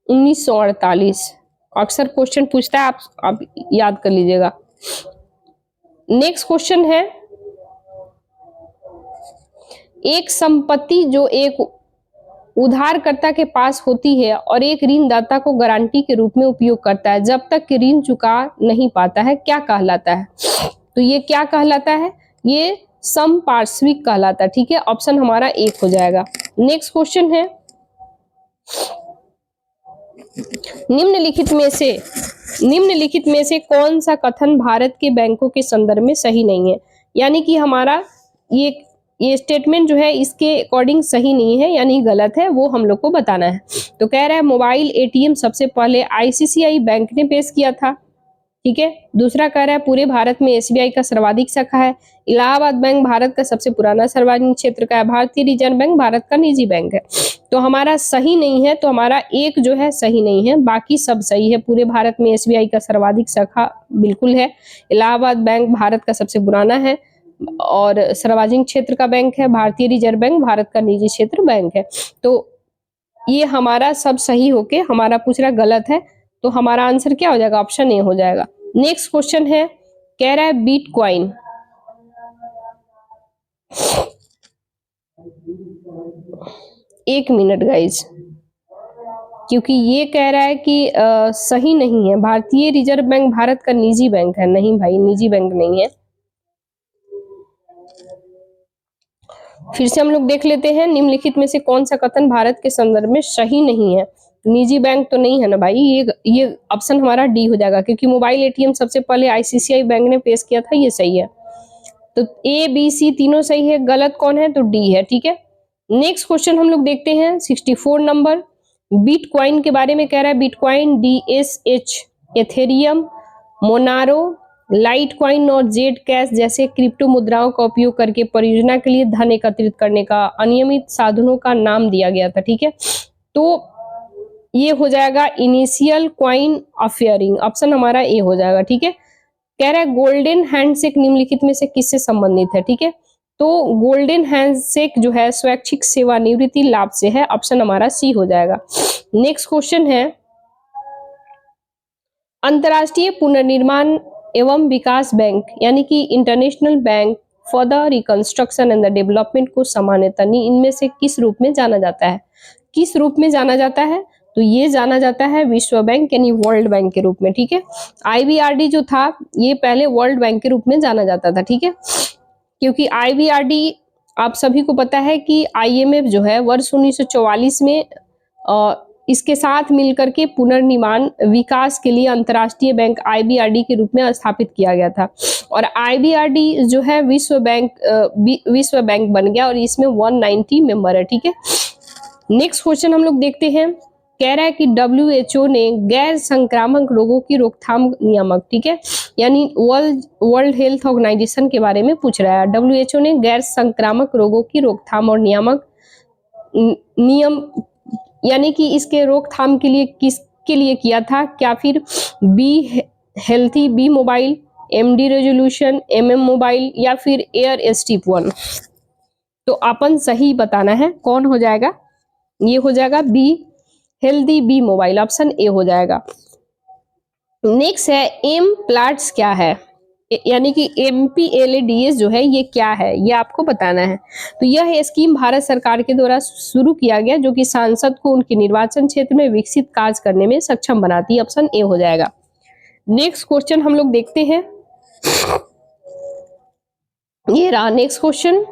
1948। अक्सर क्वेश्चन पूछता है, आप याद कर लीजिएगा। नेक्स्ट क्वेश्चन है, एक संपत्ति जो एक उधारकर्ता के पास होती है और एक ऋणदाता को गारंटी के रूप में उपयोग करता है जब तक कि ऋण चुका नहीं पाता है, क्या कहलाता है? तो ये क्या कहलाता है? ये समपार्श्विक कहलाता है। ठीक है, ऑप्शन हमारा 1 हो जाएगा। नेक्स्ट क्वेश्चन है, निम्नलिखित में से कौन सा कथन भारत के बैंकों के संदर्भ में सही नहीं है? यानी कि हमारा ये स्टेटमेंट जो है इसके अकॉर्डिंग सही नहीं है, यानी गलत है, वो हम लोग को बताना है। तो कह रहा है मोबाइल एटीएम सबसे पहले आईसीआईसीआई बैंक ने पेश किया था। ठीक है, दूसरा कह रहा है पूरे भारत में एसबीआई का सर्वाधिक शाखा है। इलाहाबाद बैंक भारत का सबसे पुराना सार्वजनिक क्षेत्र का है। भारतीय रिजर्व बैंक भारत का निजी बैंक है। तो हमारा सही नहीं है, तो हमारा 1 जो है सही नहीं है, बाकी सब सही है। पूरे भारत में एसबीआई का सर्वाधिक शाखा बिल्कुल है। इलाहाबाद बैंक भारत का सबसे पुराना है और सार्वजनिक क्षेत्र का बैंक है। भारतीय रिजर्व बैंक भारत का निजी क्षेत्र बैंक है। तो ये हमारा सब सही होके हमारा पूछ रहा गलत है, तो हमारा आंसर क्या हो जाएगा? ऑप्शन ए हो जाएगा। नेक्स्ट क्वेश्चन है, कह रहा है बिटकॉइन। एक मिनट गाइज, क्योंकि ये कह रहा है कि सही नहीं है। भारतीय रिजर्व बैंक भारत का निजी बैंक है। नहीं भाई, निजी बैंक नहीं है। फिर से हम लोग देख लेते हैं, निम्नलिखित में से कौन सा कथन भारत के संदर्भ में सही नहीं है? निजी बैंक तो नहीं है ना भाई, ये ऑप्शन हमारा डी हो जाएगा, क्योंकि मोबाइल एटीएम सबसे पहले आईसीआईसीआई बैंक ने पेश किया था, ये सही है। तो ए बी सी तीनों सही है, गलत कौन है? तो डी है। ठीक है, नेक्स्ट क्वेश्चन हम लोग देखते हैं 64 नंबर। बिटकॉइन के बारे में कह रहा है, bitcoin D S H, Ethereum, Monero, Litecoin और जेड कैश जैसे क्रिप्टो मुद्राओं का उपयोग करके परियोजना के लिए धन एकत्रित करने का अनियमित साधनों का नाम दिया गया था। ठीक है, तो ये हो जाएगा इनिशियल कॉइन ऑफरिंग, ऑप्शन हमारा ए हो जाएगा। ठीक है, कह रहा है गोल्डन हैंडशेक निम्नलिखित में से किससे संबंधित है? ठीक है, तो गोल्डन हैंडशेक जो है स्वैच्छिक सेवानिवृत्ति लाभ से है, ऑप्शन हमारा सी हो जाएगा। नेक्स्ट क्वेश्चन है, अंतरराष्ट्रीय पुनर्निर्माण एवं विकास बैंक यानी कि international bank for the reconstruction and the development को सामान्यतः इनमें से किस रूप में जाना जाता है? किस रूप में जाना जाता है? तो ये जाना जाता है विश्व बैंक यानी वर्ल्ड बैंक के रूप में। ठीक है, आईबीआरडी जो था ये पहले वर्ल्ड बैंक के रूप में जाना जाता था। ठीक है, क्योंकि आईबीआरडी आप सभी को पता है कि आईएमएफ जो है वर्ष 1944 में इसके साथ मिलकर के पुनर्निर्माण विकास के लिए अंतर्राष्ट्रीय बैंक आईबीआरडी के रूप में स्थापित किया गया था। और आईबीआरडी जो है विश्व बैंक बन गया और इसमें 190 मेंबर है। ठीक है, नेक्स्ट क्वेश्चन हम लोग देखते हैं, कह रहा है कि WHO ने गैर संक्रामक रोगों की रोकथाम नियामक, ठीक है, यानी वर्ल्ड हेल्थ ऑर्गेनाइजेशन के बारे में पूछ रहा है। WHO ने गैर संक्रामक रोगों की रोकथाम और नियम यानी कि इसके रोकथाम के लिए किसके लिए किया था? क्या फिर be healthy, be mobile, MD resolution, MM mobile या फिर एयर एसटीप 1? तो अपन सही बताना है, कौन हो जाएगा? ये हो जाएगा be healthy, be mobile, option A हो जाएगा। नेक्स्ट है एम प्लाट्स क्या है, यानी कि MPLADS जो है ये क्या है, ये आपको बताना है। तो यह स्कीम भारत सरकार के द्वारा शुरू किया गया जो कि सांसद को उनके निर्वाचन क्षेत्र में विकसित कार्य करने में सक्षम बनाती है, ऑप्शन ए हो जाएगा। नेक्स्ट क्वेश्चन हम लोग देखते हैं, ये रहा नेक्स्ट क्वेश्चन।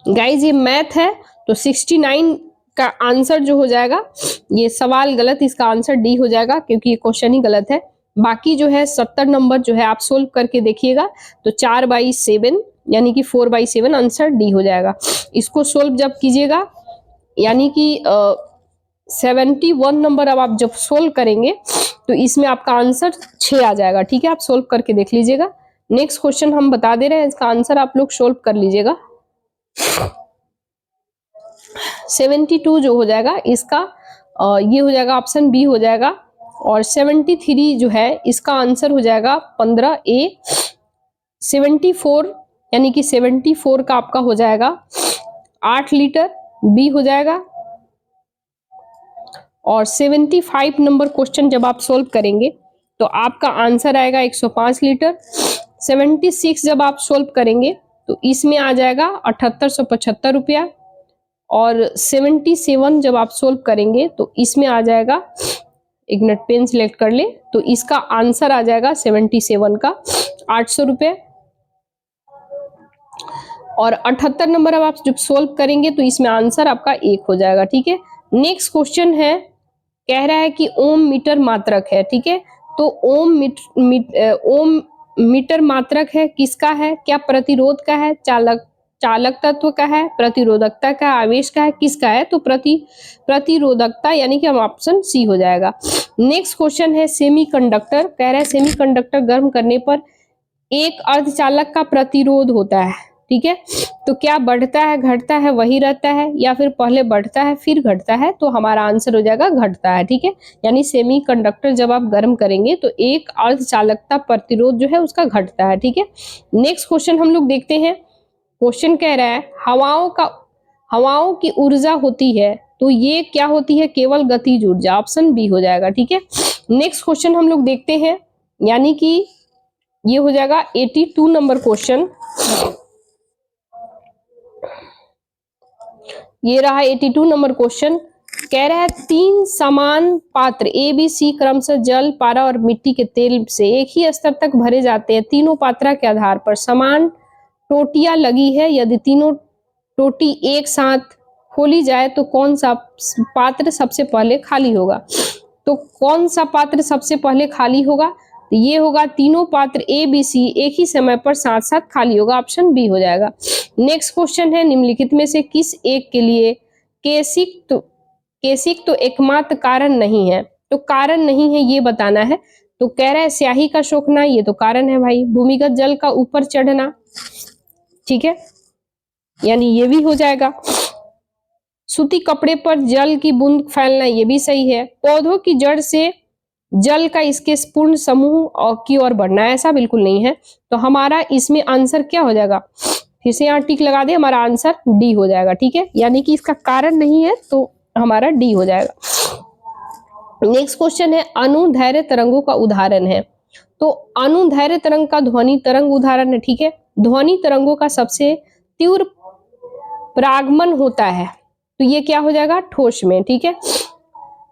गाइज ये मैथ है तो 69 का आंसर जो हो जाएगा, ये सवाल गलत, इसका आंसर डी हो जाएगा क्योंकि ये क्वेश्चन ही गलत है। बाकी जो है 70 नंबर जो है आप सोल्व करके देखिएगा, तो 4/7 यानी कि 4/7 आंसर डी हो जाएगा। इसको सोल्व जब कीजिएगा यानी कि 71 नंबर अब आप जब सोल्व करेंगे तो इसमें आपका आंसर 6 आ जाएगा। ठीक है, आप सोल्व करके देख लीजिएगा। नेक्स्ट क्वेश्चन हम बता दे रहे हैं, इसका आंसर आप लोग सोल्व कर लीजिएगा। 72 जो हो जाएगा इसका ये हो जाएगा, ऑप्शन बी हो जाएगा। और 73 जो है इसका आंसर हो जाएगा 15A। 74 यानी कि 74 का आपका हो जाएगा 8 लीटर, बी हो जाएगा। और 75 नंबर क्वेश्चन जब आप सोल्व करेंगे तो आपका आंसर आएगा 105 लीटर। 76 जब आप सोल्व करेंगे तो इसमें आ जाएगा 7875 रुपया। और 77 जब आप सोल्व करेंगे तो इसमें आ जाएगा, एक मिनट पेन सिलेक्ट कर ले, तो इसका आंसर आ जाएगा 77 का 800 रुपये। और 78 नंबर अब आप जब सोल्व करेंगे तो इसमें आंसर आपका 1 हो जाएगा। ठीक है, नेक्स्ट क्वेश्चन है, कह रहा है कि ओम मीटर मात्रक है। ठीक है, तो ओम मीटर मात्रक है किसका है? क्या प्रतिरोध का है, चालक तत्व का है, प्रतिरोधकता का, आवेश का है, किसका है? तो प्रतिरोधकता यानी कि हम ऑप्शन सी हो जाएगा। नेक्स्ट क्वेश्चन है सेमीकंडक्टर, कह रहा है सेमीकंडक्टर गर्म करने पर एक अर्धचालक का प्रतिरोध होता है। ठीक है, तो क्या बढ़ता है, घटता है, वही रहता है, या फिर पहले बढ़ता है फिर घटता है? तो हमारा आंसर हो जाएगा घटता है। ठीक है, यानी सेमीकंडक्टर जब आप गर्म करेंगे तो एक अर्धचालकता प्रतिरोध जो है उसका घटता है। ठीक है, नेक्स्ट क्वेश्चन हम लोग देखते हैं। क्वेश्चन कह रहा है हवाओं की ऊर्जा होती है, तो ये क्या होती है? केवल गतिज ऊर्जा, ऑप्शन बी हो जाएगा। ठीक है, नेक्स्ट क्वेश्चन हम लोग देखते हैं, यानी कि ये हो जाएगा 82 नंबर क्वेश्चन। ये रहा 82 नंबर क्वेश्चन। कह रहा है 3 समान पात्र ए बी सी क्रमशः जल, पारा और मिट्टी के तेल से एक ही स्तर तक भरे जाते हैं। तीनों पात्रा के आधार पर समान टोटियां लगी है। यदि तीनों टोटी एक साथ खोली जाए तो कौन सा पात्र सबसे पहले खाली होगा? तो कौन सा पात्र सबसे पहले खाली होगा? तो ये होगा तीनों पात्र ए बी सी एक ही समय पर साथ साथ खाली होगा, ऑप्शन बी हो जाएगा। नेक्स्ट क्वेश्चन है, निम्नलिखित में से किस एक के लिए केसिक तो एकमात्र कारण नहीं है? तो कारण नहीं है ये बताना है। तो कह रहा है स्याही का सोखना, ये तो कारण है भाई। भूमिगत जल का ऊपर चढ़ना, ठीक है, यानी ये भी हो जाएगा। सूती कपड़े पर जल की बूंद फैलना, ये भी सही है। पौधों की जड़ से जल का इसके पूर्ण समूह की ओर बढ़ना, ऐसा बिल्कुल नहीं है। तो हमारा इसमें आंसर क्या हो जाएगा? फिर से यहाँ टिक लगा दे, हमारा आंसर डी हो जाएगा। ठीक है, यानी कि इसका कारण नहीं है तो हमारा डी हो जाएगा। नेक्स्ट क्वेश्चन है, अनुदैर्घ्य तरंगों का उदाहरण है। तो अनुदैर्घ्य तरंग का ध्वनि तरंग उदाहरण है। ठीक है, ध्वनि तरंगों का सबसे तीव्र परागमन होता है, तो ये क्या हो जाएगा? ठोस में। ठीक है,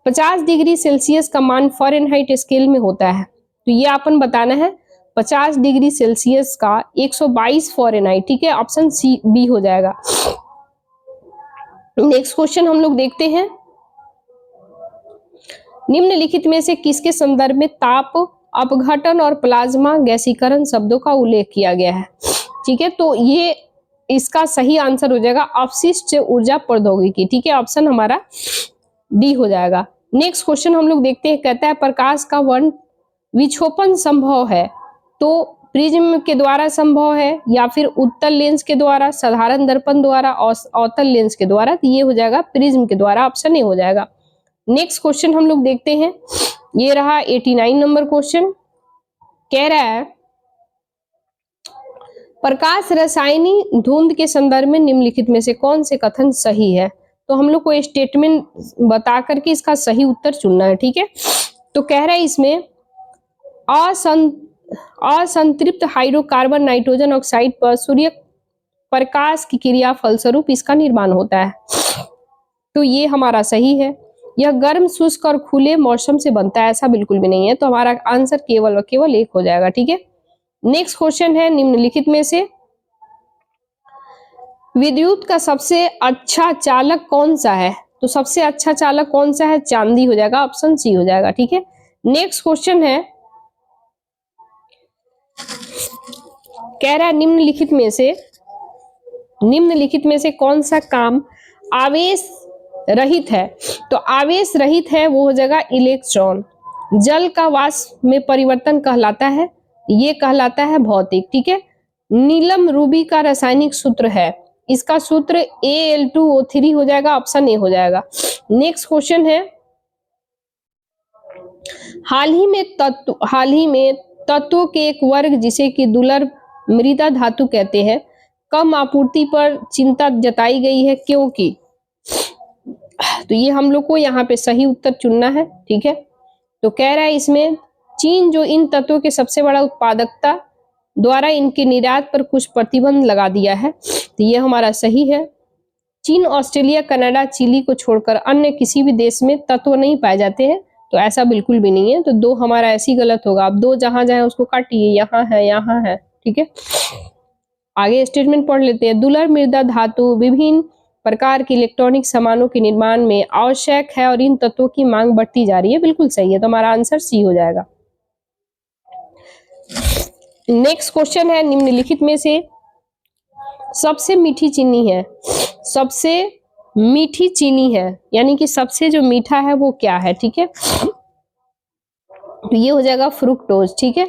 50 डिग्री सेल्सियस का मान फ़ारेनहाइट स्केल में होता है, तो ये अपन बताना है। 50 डिग्री सेल्सियस का 122 फ़ारेनहाइट। ठीक है, ऑप्शन सी बी हो जाएगा। नेक्स्ट क्वेश्चन हम लोग देखते हैं, निम्नलिखित में से किसके संदर्भ में ताप अपघटन और प्लाज्मा गैसीकरण शब्दों का उल्लेख किया गया है? ठीक है, तो ये इसका सही आंसर हो जाएगा अपशिष्ट ऊर्जा प्रौद्योगिकी। ठीक है, ऑप्शन हमारा डी हो जाएगा। नेक्स्ट क्वेश्चन हम लोग देखते हैं, कहता है प्रकाश का वर्ण विक्षोभन संभव है, तो प्रिज्म के द्वारा संभव है, या फिर उत्तल लेंस के द्वारा, साधारण दर्पण द्वारा, और अवतल लेंस के द्वारा? तो ये हो जाएगा प्रिज्म के द्वारा, ऑप्शन ए हो जाएगा। नेक्स्ट क्वेश्चन हम लोग देखते हैं, ये रहा 89 नंबर क्वेश्चन। कह रहा है प्रकाश रसायनी धुंध के संदर्भ में निम्नलिखित में से कौन से कथन सही है? तो हम लोग को स्टेटमेंट बता करके इसका सही उत्तर चुनना है। ठीक है, तो कह रहा है इसमें असंतृप्त हाइड्रोकार्बन नाइट्रोजन ऑक्साइड पर सूर्य प्रकाश की क्रिया फलस्वरूप इसका निर्माण होता है, तो ये हमारा सही है। यह गर्म, शुष्क और खुले मौसम से बनता है, ऐसा बिल्कुल भी नहीं है, तो हमारा आंसर केवल और केवल एक हो जाएगा। ठीक है, नेक्स्ट क्वेश्चन है, निम्नलिखित में से विद्युत का सबसे अच्छा चालक कौन सा है? तो सबसे अच्छा चालक कौन सा है? चांदी हो जाएगा, ऑप्शन सी हो जाएगा। ठीक है, नेक्स्ट क्वेश्चन है, कह रहा है निम्नलिखित में से कौन सा काम आवेश रहित है? तो आवेश रहित है वो हो जाएगा इलेक्ट्रॉन। जल का वाष्प में परिवर्तन कहलाता है, ये कहलाता है भौतिक। ठीक है, नीलम रूबी का रासायनिक सूत्र है, इसका सूत्र Al2O3 हो जाएगा, ऑप्शन ए हो जाएगा। नेक्स्ट क्वेश्चन है, हाल ही में तत्वों के एक वर्ग जिसे कि दुर्लभ मृदा धातु कहते हैं, कम आपूर्ति पर चिंता जताई गई है, क्योंकि? तो ये हम लोग को यहाँ पे सही उत्तर चुनना है। ठीक है, तो कह रहा है इसमें चीन जो इन तत्वों के सबसे बड़ा उत्पादकता द्वारा इनके निर्यात पर कुछ प्रतिबंध लगा दिया है, तो ये हमारा सही है। चीन, ऑस्ट्रेलिया, कनाडा, चिली को छोड़कर अन्य किसी भी देश में तत्व नहीं पाए जाते हैं, तो ऐसा बिल्कुल भी नहीं है। तो दो हमारा ऐसी गलत होगा। अब दो जहां जाए उसको काटिए, यहाँ है, यहाँ है। ठीक है, आगे स्टेटमेंट पढ़ लेते हैं। दुर्लभ मृदा धातु विभिन्न प्रकार के इलेक्ट्रॉनिक सामानों के निर्माण में आवश्यक है और इन तत्वों की मांग बढ़ती जा रही है, बिल्कुल सही है। तो हमारा आंसर सी हो जाएगा। नेक्स्ट क्वेश्चन है, निम्नलिखित में से सबसे मीठी चीनी है, सबसे मीठी चीनी है, यानी कि सबसे जो मीठा है वो क्या है? ठीक है, तो ये हो जाएगा फ्रुक्टोज। ठीक है,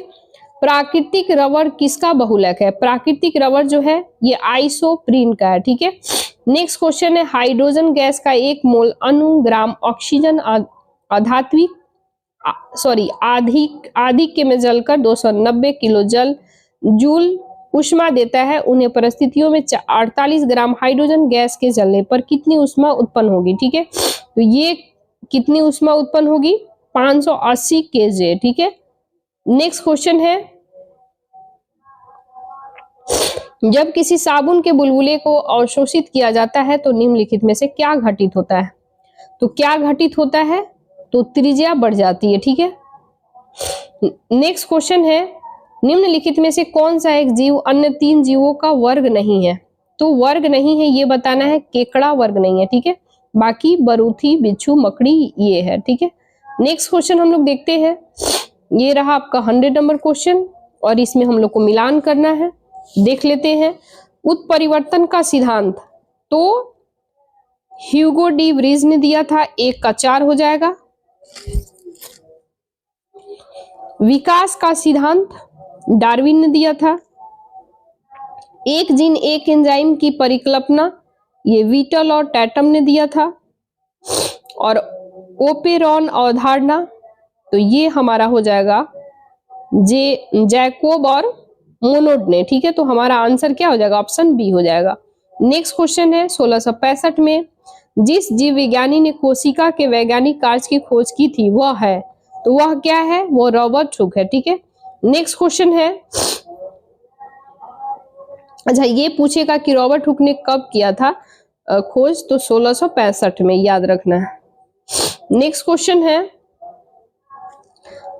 प्राकृतिक रबर किसका बहुलक है? प्राकृतिक रबर जो है ये आइसोप्रीन का है। ठीक है, नेक्स्ट क्वेश्चन है, हाइड्रोजन गैस का एक मोल अनुग्राम ऑक्सीजन आधात्विक आधिक्य में जलकर 290 किलो जूल ऊष्मा देता है, उन्हें परिस्थितियों में 48 ग्राम हाइड्रोजन गैस के जलने पर कितनी ऊष्मा उत्पन्न होगी? ठीक है, तो ये कितनी ऊष्मा उत्पन्न होगी? 580 केजे। ठीक है, नेक्स्ट क्वेश्चन है, जब किसी साबुन के बुलबुले को अवशोषित किया जाता है तो निम्नलिखित में से क्या घटित होता है? तो क्या घटित होता है? तो त्रिज्या बढ़ जाती है। ठीक है, नेक्स्ट क्वेश्चन है, निम्नलिखित में से कौन सा एक जीव अन्य 3 जीवों का वर्ग नहीं है? तो वर्ग नहीं है ये बताना है, केकड़ा वर्ग नहीं है। ठीक है, बाकी बरूथी, बिच्छू, मकड़ी ये है। ठीक है, नेक्स्ट क्वेश्चन हम लोग देखते हैं, ये रहा आपका 100 नंबर क्वेश्चन और इसमें हम लोग को मिलान करना है। देख लेते हैं, उत्परिवर्तन का सिद्धांत तो ह्यूगो डी व्रीज ने दिया था, 1 का 4 हो जाएगा। विकास का सिद्धांत डार्विन ने दिया था। एक जीन एक एंजाइम की परिकल्पना ये वीटल और टैटम ने दिया था। और ओपेरॉन अवधारणा तो ये हमारा हो जाएगा जैकोब और मोनोड ने। ठीक है, तो हमारा आंसर क्या हो जाएगा? ऑप्शन बी हो जाएगा। नेक्स्ट क्वेश्चन है, 1665 में जिस जीव विज्ञानी ने कोशिका के वैज्ञानिक कार्य की खोज की थी वह है, तो वह क्या है? वो रॉबर्ट हुक है। ठीक है, नेक्स्ट क्वेश्चन है, अच्छा ये पूछेगा कि रॉबर्ट हुक ने कब किया था खोज? तो 1665 में, याद रखना है। नेक्स्ट क्वेश्चन है,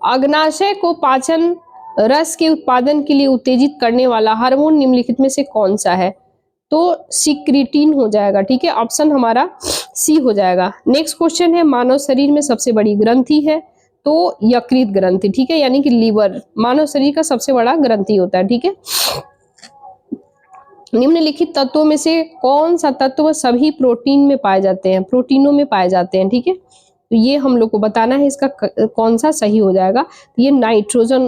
अग्नाशय को पाचन रस के उत्पादन के लिए उत्तेजित करने वाला हार्मोन निम्नलिखित में से कौन सा है? तो सिक्रीटिन हो जाएगा। ठीक है, ऑप्शन हमारा सी हो जाएगा। नेक्स्ट क्वेश्चन है, मानव शरीर में सबसे बड़ी ग्रंथि है, तो यकृत ग्रंथि। ठीक है, यानी कि लीवर मानव शरीर का सबसे बड़ा ग्रंथि होता है। ठीक है, निम्नलिखित तत्वों में से कौन सा तत्व सभी प्रोटीन में पाए जाते हैं? प्रोटीनों में पाए जाते हैं। ठीक है, तो ये हम लोग को बताना है, इसका कौन सा सही हो जाएगा। ये नाइट्रोजन,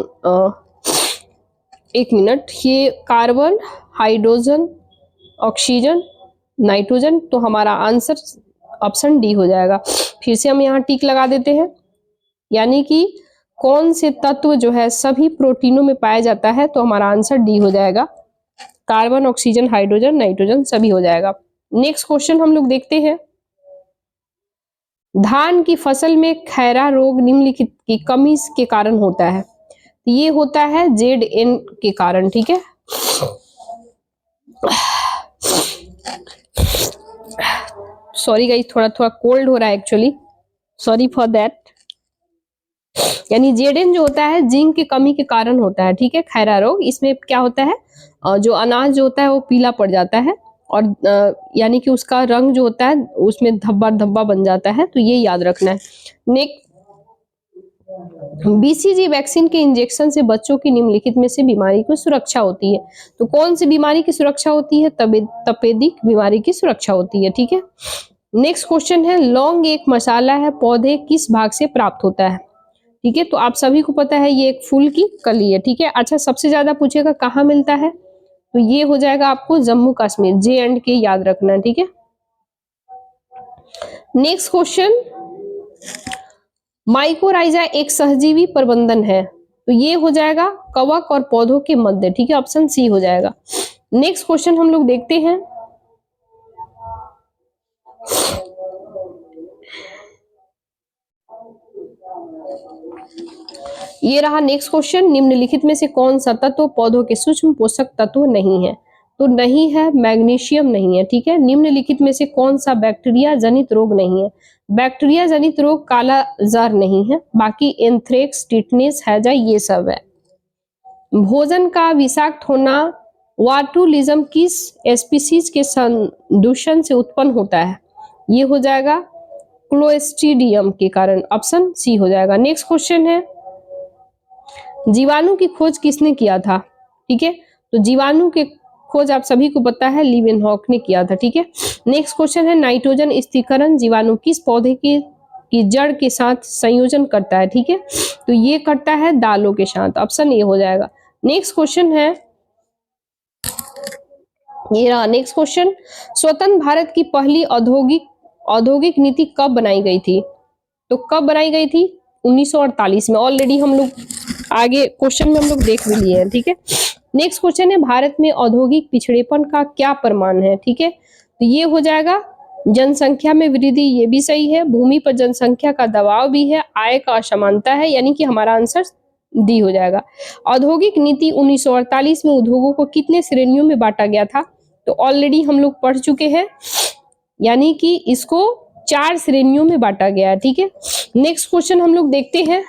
एक मिनट, ये कार्बन, हाइड्रोजन, ऑक्सीजन, नाइट्रोजन, तो हमारा आंसर ऑप्शन डी हो जाएगा। फिर से हम यहाँ टिक लगा देते हैं, यानी कि कौन से तत्व जो है सभी प्रोटीनों में पाया जाता है, तो हमारा आंसर डी हो जाएगा। कार्बन, ऑक्सीजन, हाइड्रोजन, नाइट्रोजन सभी हो जाएगा। नेक्स्ट क्वेश्चन हम लोग देखते हैं, धान की फसल में खैरा रोग निम्नलिखित की कमी के कारण होता है, ये होता है ZN के कारण। ठीक है, सॉरी गाइस, थोड़ा कोल्ड हो रहा है एक्चुअली, सॉरी फॉर दैट। यानी ZN जो होता है जिंक की कमी के कारण होता है। ठीक है, खैरा रोग, इसमें क्या होता है, जो अनाज जो होता है वो पीला पड़ जाता है और यानी कि उसका रंग जो होता है उसमें धब्बा धब्बा बन जाता है, तो ये याद रखना है। नेक्स्ट, बीसीजी वैक्सीन के इंजेक्शन से बच्चों की निम्नलिखित में से बीमारी की सुरक्षा होती है। तो कौन सी बीमारी की सुरक्षा होती है? तपेदिक बीमारी की सुरक्षा होती है। ठीक है, नेक्स्ट क्वेश्चन है, लौंग एक मसाला है, पौधे किस भाग से प्राप्त होता है? ठीक है, तो आप सभी को पता है ये एक फूल की कली है। ठीक है, अच्छा सबसे ज्यादा पूछेगा कहाँ मिलता है, तो ये हो जाएगा आपको जम्मू कश्मीर, J&K याद रखना। ठीक है, नेक्स्ट क्वेश्चन, माइकोराइजा एक सहजीवी प्रबंधन है, तो ये हो जाएगा कवक और पौधों के मध्य। ठीक है, ऑप्शन सी हो जाएगा। नेक्स्ट क्वेश्चन हम लोग देखते हैं, ये रहा नेक्स्ट क्वेश्चन, निम्नलिखित में से कौन सा तत्व पौधों के सूक्ष्म पोषक तत्व नहीं है? तो नहीं है मैग्नीशियम, नहीं है। ठीक है, निम्नलिखित में से कौन सा बैक्टीरिया जनित रोग नहीं है? बैक्टीरिया जनित रोग काला जार नहीं है, बाकी एंथ्रेक्स, टिटनेस, हैजा ये सब है। भोजन का विषाक्त होना वाटुलिज्म किस स्पीसीज के दूषण से उत्पन्न होता है? ये हो जाएगा क्लोस्ट्रीडियम के कारण, ऑप्शन सी हो जाएगा। नेक्स्ट क्वेश्चन है, जीवाणु की खोज किसने किया था? ठीक है, तो जीवाणु के खोज आप सभी को पता है लीवेनहॉक ने किया था। ठीक है, नेक्स्ट क्वेश्चन है, नाइट्रोजन स्थिरीकरण जीवाणु किस पौधे की जड़ के साथ संयोजन करता है? ठीक है, तो ये करता है दालों के साथ, ऑप्शन ए हो जाएगा। नेक्स्ट क्वेश्चन है, ये रहा नेक्स्ट क्वेश्चन, स्वतंत्र भारत की पहली औद्योगिक नीति कब बनाई गई थी? तो कब बनाई गई थी? 1948 में। ऑलरेडी हम लोग आगे क्वेश्चन में हम लोग देख भी लिए हैं। ठीक है, नेक्स्ट क्वेश्चन है, भारत में औद्योगिक पिछड़ेपन का क्या प्रमाण है? ठीक है, तो ये हो जाएगा जनसंख्या में वृद्धि, ये भी सही है, भूमि पर जनसंख्या का दबाव भी है, आय का असमानता है, यानी कि हमारा आंसर डी हो जाएगा। औद्योगिक नीति 1948 में उद्योगों को कितने श्रेणियों में बांटा गया था? तो ऑलरेडी हम लोग पढ़ चुके हैं, यानी कि इसको 4 श्रेणियों में बांटा गया है। ठीक है, नेक्स्ट क्वेश्चन हम लोग देखते हैं,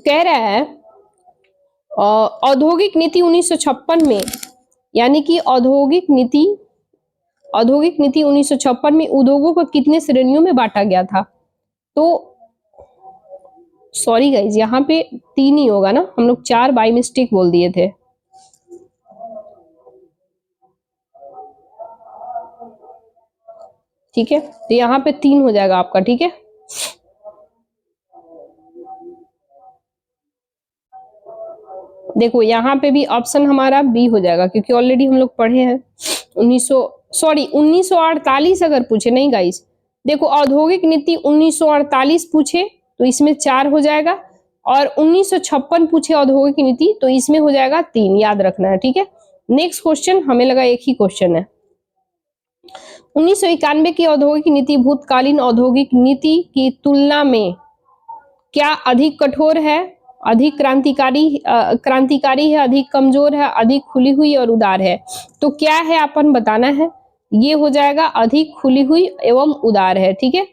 कह रहा है औद्योगिक नीति 1956 में, यानी कि औद्योगिक नीति 1956 में उद्योगों को कितने श्रेणियों में बांटा गया था? तो सॉरी गाइज, यहाँ पे 3 ही होगा ना, हम लोग 4 बाय मिस्टेक बोल दिए थे। ठीक है, तो यहाँ पे 3 हो जाएगा आपका। ठीक है, देखो यहाँ पे भी ऑप्शन हमारा बी हो जाएगा, क्योंकि ऑलरेडी हम लोग पढ़े हैं 1948 अगर पूछे, नहीं गाइस, देखो औद्योगिक नीति 1948 पूछे तो इसमें 4 हो जाएगा, और 1956 पूछे औद्योगिक नीति तो इसमें हो जाएगा 3, याद रखना है। ठीक है, नेक्स्ट क्वेश्चन, हमें लगा एक ही क्वेश्चन है। 1991 की औद्योगिक नीति भूतकालीन औद्योगिक नीति की तुलना में क्या अधिक कठोर है, अधिक क्रांतिकारी है, अधिक कमजोर है, अधिक खुली हुई और उदार है? तो क्या है अपन बताना है, ये हो जाएगा अधिक खुली हुई एवं उदार है। ठीक है,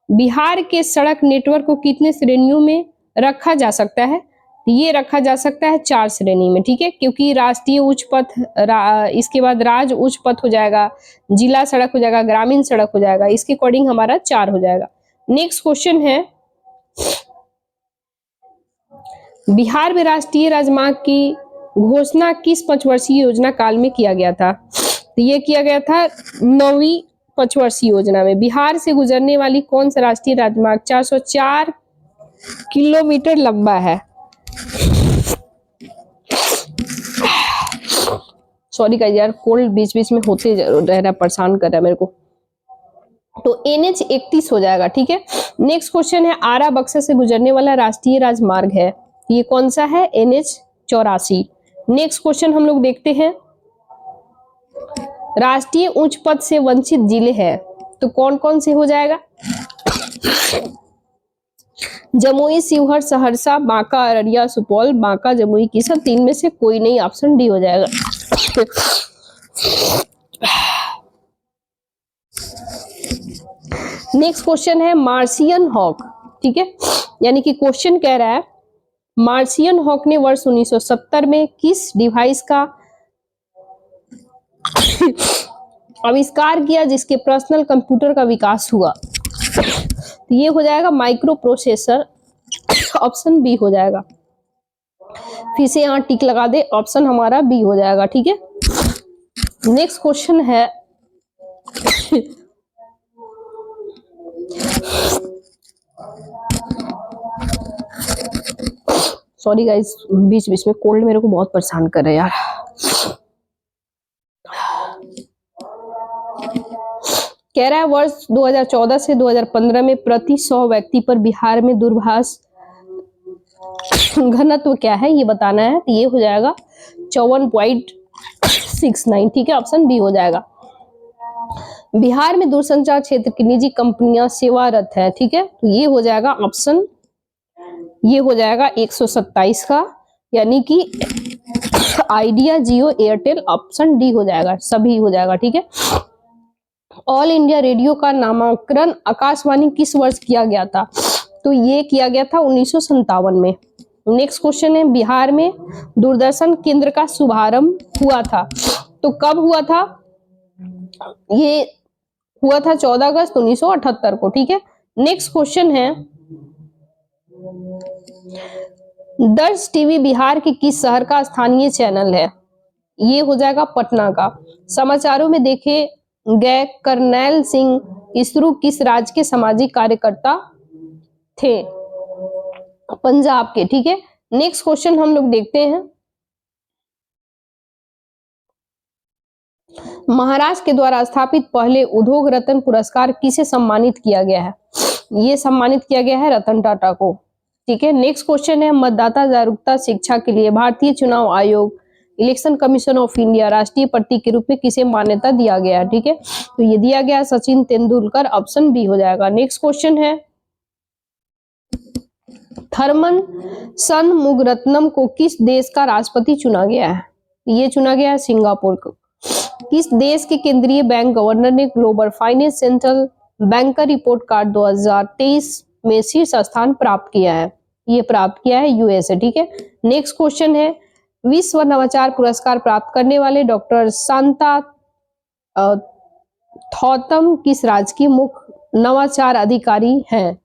बिहार के सड़क नेटवर्क को कितने श्रेणियों में रखा जा सकता है? ये रखा जा सकता है 4 श्रेणी में। ठीक है, क्योंकि राष्ट्रीय उच्च पथ, इसके बाद राज्य उच्च पथ हो जाएगा, जिला सड़क हो जाएगा, ग्रामीण सड़क हो जाएगा, इसके अकॉर्डिंग हमारा 4 हो जाएगा। नेक्स्ट क्वेश्चन है, बिहार में राष्ट्रीय राजमार्ग की घोषणा किस पंचवर्षीय योजना काल में किया गया था? तो ये किया गया था 9वीं पंचवर्षीय योजना में। बिहार से गुजरने वाली कौन सा राष्ट्रीय राजमार्ग 404 किलोमीटर लंबा है? सॉरी गाइस यार, कोल्ड बीच बीच में होते रह रहा, परेशान कर रहा है मेरे को। तो NH 31 हो जाएगा। ठीक है, नेक्स्ट क्वेश्चन है, आरा बक्सर से गुजरने वाला राष्ट्रीय राजमार्ग है, ये कौन सा है? NH 84। नेक्स्ट क्वेश्चन हम लोग देखते हैं, राष्ट्रीय उच्च पथ से वंचित जिले हैं, तो कौन कौन से हो जाएगा? जमुई, शिवहर, सहरसा, बांका, अररिया, सुपौल, बांका, जमुई, की सब 3 में से कोई नहीं, ऑप्शन डी हो जाएगा। नेक्स्ट क्वेश्चन है, मार्शियन हॉक। ठीक है, यानी कि क्वेश्चन कह रहा है मार्शियन हॉक ने वर्ष 1970 में किस डिवाइस का आविष्कार किया जिसके पर्सनल कंप्यूटर का विकास हुआ? तो ये हो जाएगा माइक्रो प्रोसेसर, ऑप्शन बी हो जाएगा। फिर से यहाँ टिक लगा दे, ऑप्शन हमारा बी हो जाएगा। ठीक है, नेक्स्ट क्वेश्चन है सॉरी गाइस, बीच बीच में कोल्ड मेरे को बहुत परेशान कर रहे हैं यार। कह रहा है वर्ष 2014 से 2015 में प्रति 100 व्यक्ति पर बिहार में दूरभाष घनत्व क्या है ये बताना है। तो ये हो जाएगा 54.69। ठीक है, ऑप्शन बी हो जाएगा। बिहार में दूरसंचार क्षेत्र की निजी कंपनियां सेवारत है। ठीक है, तो ये हो जाएगा ऑप्शन, ये हो जाएगा 127 का, यानी कि आइडिया, जियो, एयरटेल, ऑप्शन डी हो जाएगा, सभी हो जाएगा। ठीक है, ऑल इंडिया रेडियो का नामकरण आकाशवाणी किस वर्ष किया गया था? तो ये किया गया था 1957 में। नेक्स्ट क्वेश्चन है, बिहार में दूरदर्शन केंद्र का शुभारंभ हुआ था, तो कब हुआ था? ये हुआ था 14 अगस्त 1978 को। ठीक है, नेक्स्ट क्वेश्चन है, दर्श टीवी बिहार के किस शहर का स्थानीय चैनल है? ये हो जाएगा पटना का। समाचारों में देखे गए करनैल सिंह इसरू किस राज्य के सामाजिक कार्यकर्ता थे? पंजाब के। ठीक है, नेक्स्ट क्वेश्चन हम लोग देखते हैं, महाराष्ट्र के द्वारा स्थापित पहले उद्योग रत्न पुरस्कार किसे सम्मानित किया गया है? ये सम्मानित किया गया है रतन टाटा को। ठीक है, नेक्स्ट क्वेश्चन है, मतदाता जागरूकता शिक्षा के लिए भारतीय चुनाव आयोग, इलेक्शन कमीशन ऑफ इंडिया राष्ट्रीय प्रतीक के रूप में किसे मान्यता दिया गया है? ठीक है, तो ये दिया गया सचिन तेंदुलकर, ऑप्शन बी हो जाएगा। नेक्स्ट क्वेश्चन है, थर्मन शनमुगरत्नम को किस देश का राष्ट्रपति चुना गया है? ये चुना गया है सिंगापुर को। किस देश के केंद्रीय बैंक गवर्नर ने global finance central banker report card 2023 में शीर्ष स्थान प्राप्त किया है? ये प्राप्त किया है यूएसए। ठीक है, नेक्स्ट क्वेश्चन है, विश्व नवाचार पुरस्कार प्राप्त करने वाले डॉक्टर शांता थौतम किस राज्य की मुख्य नवाचार अधिकारी हैं?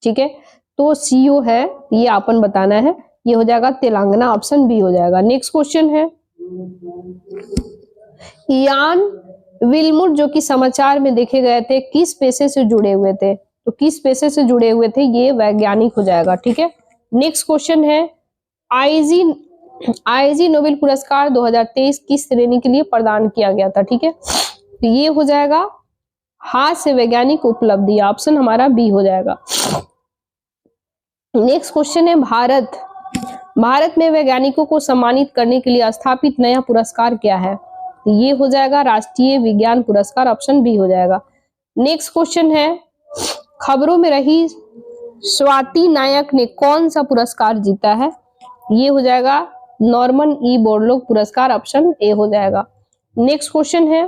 ठीक है, तो सीओ है, ये आपन बताना है, ये हो जाएगा तेलंगाना, ऑप्शन बी हो जाएगा। नेक्स्ट क्वेश्चन है, यान विल्मुर जो कि समाचार में देखे गए थे किस पेशे से जुड़े हुए थे? तो किस पेशे से जुड़े हुए थे? ये वैज्ञानिक हो जाएगा। ठीक है, नेक्स्ट क्वेश्चन है, आईजी नोबेल पुरस्कार 2023 किस श्रेणी के लिए प्रदान किया गया था? ठीक है, तो ये हो जाएगा हास्य वैज्ञानिक उपलब्धि, ऑप्शन हमारा बी हो जाएगा। नेक्स्ट क्वेश्चन है, भारत में वैज्ञानिकों को सम्मानित करने के लिए स्थापित नया पुरस्कार क्या है? ये हो जाएगा राष्ट्रीय विज्ञान पुरस्कार, ऑप्शन बी हो जाएगा। नेक्स्ट क्वेश्चन है, खबरों में रही स्वाति नायक ने कौन सा पुरस्कार जीता है? ये हो जाएगा नॉर्मन ई बोरलॉग पुरस्कार, ऑप्शन ए हो जाएगा। नेक्स्ट क्वेश्चन है,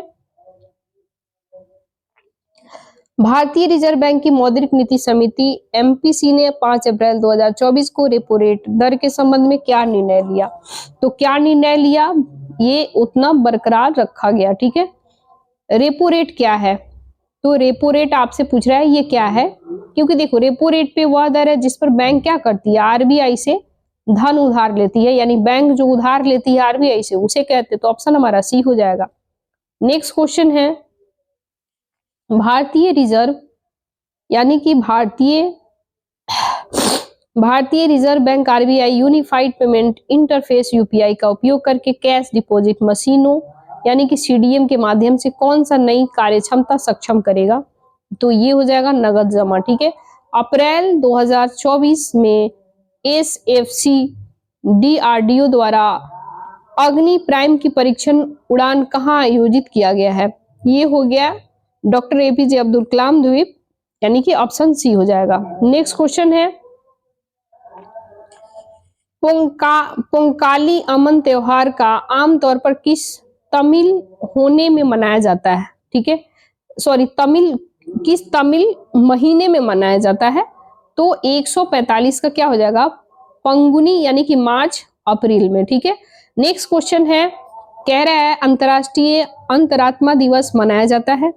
भारतीय रिजर्व बैंक की मौद्रिक नीति समिति एमपीसी ने 5 अप्रैल 2024 को रेपो रेट दर के संबंध में क्या निर्णय लिया? तो क्या निर्णय लिया? ये उतना बरकरार रखा गया। ठीक है, रेपो रेट क्या है? तो रेपो रेट आपसे पूछ रहा है ये क्या है, क्योंकि देखो रेपो रेट पे वह दर है जिस पर बैंक क्या करती है, आरबीआई से धन उधार लेती है, यानी बैंक जो उधार लेती है आरबीआई से उसे कहते हैं, तो ऑप्शन हमारा सी हो जाएगा। नेक्स्ट क्वेश्चन है, भारतीय रिजर्व यानी कि भारतीय reserve bank RBI unified payment interface UPI का उपयोग करके कैश डिपॉजिट मशीनों यानी कि सीडीएम के माध्यम से कौन सा नई कार्यक्षमता सक्षम करेगा? तो ये हो जाएगा नगद जमा। ठीक है, अप्रैल 2024 में एसएफसी डीआरडीओ द्वारा अग्नि प्राइम की परीक्षण उड़ान कहाँ आयोजित किया गया है? ये हो गया डॉक्टर एपीजे अब्दुल कलाम द्वीप, यानी कि ऑप्शन सी हो जाएगा। नेक्स्ट क्वेश्चन है, पोंकाली अमन त्योहार का आमतौर पर किस तमिल होने में मनाया जाता है? ठीक है, सॉरी किस तमिल महीने में मनाया जाता है? तो 145 का क्या हो जाएगा? पंगुनी यानी कि मार्च अप्रैल में, ठीक है। नेक्स्ट क्वेश्चन है, कह रहा है अंतर्राष्ट्रीय अंतरात्मा दिवस मनाया जाता है।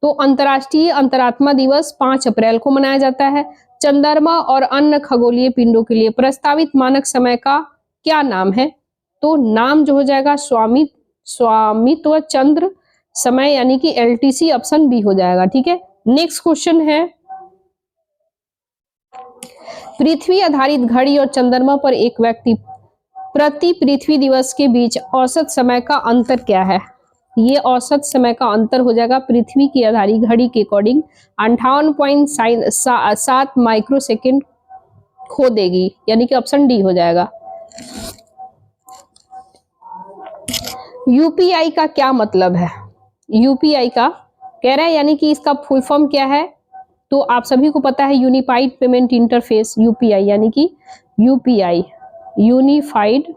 तो अंतर्राष्ट्रीय अंतरात्मा दिवस 5 अप्रैल को मनाया जाता है। चंद्रमा और अन्य खगोलीय पिंडों के लिए प्रस्तावित मानक समय का क्या नाम है? तो नाम जो हो जाएगा स्वामित्व चंद्र समय यानी कि LTC, ऑप्शन बी हो जाएगा, ठीक है। नेक्स्ट क्वेश्चन है, पृथ्वी आधारित घड़ी और चंद्रमा पर एक व्यक्ति प्रति पृथ्वी दिवस के बीच औसत समय का अंतर क्या है? ये औसत समय का अंतर हो जाएगा पृथ्वी की आधारित घड़ी के अकॉर्डिंग 58.7 माइक्रोसेकंड खो देगी, यानी कि ऑप्शन डी हो जाएगा। यूपीआई का क्या मतलब है? यूपीआई का कह रहा है यानी कि इसका फुल फॉर्म क्या है? तो आप सभी को पता है यूनिफाइड पेमेंट इंटरफेस, यूपीआई यानी कि UPI unified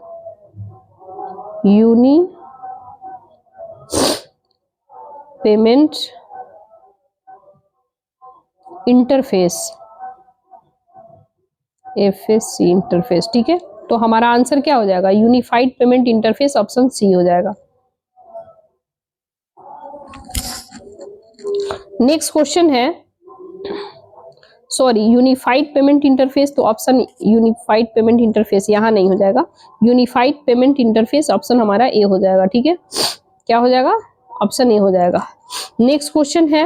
payment interface, FSC interface, ठीक है। तो हमारा आंसर क्या हो जाएगा? Unified payment interface, option C हो जाएगा। नेक्स्ट क्वेश्चन है, सॉरी यूनिफाइड पेमेंट इंटरफेस, तो ऑप्शन यूनिफाइड पेमेंट इंटरफेस यहाँ नहीं हो जाएगा, यूनिफाइड पेमेंट इंटरफेस ऑप्शन हमारा ए हो जाएगा, ठीक है। क्या हो जाएगा? ऑप्शन ए हो जाएगा। नेक्स्ट क्वेश्चन है,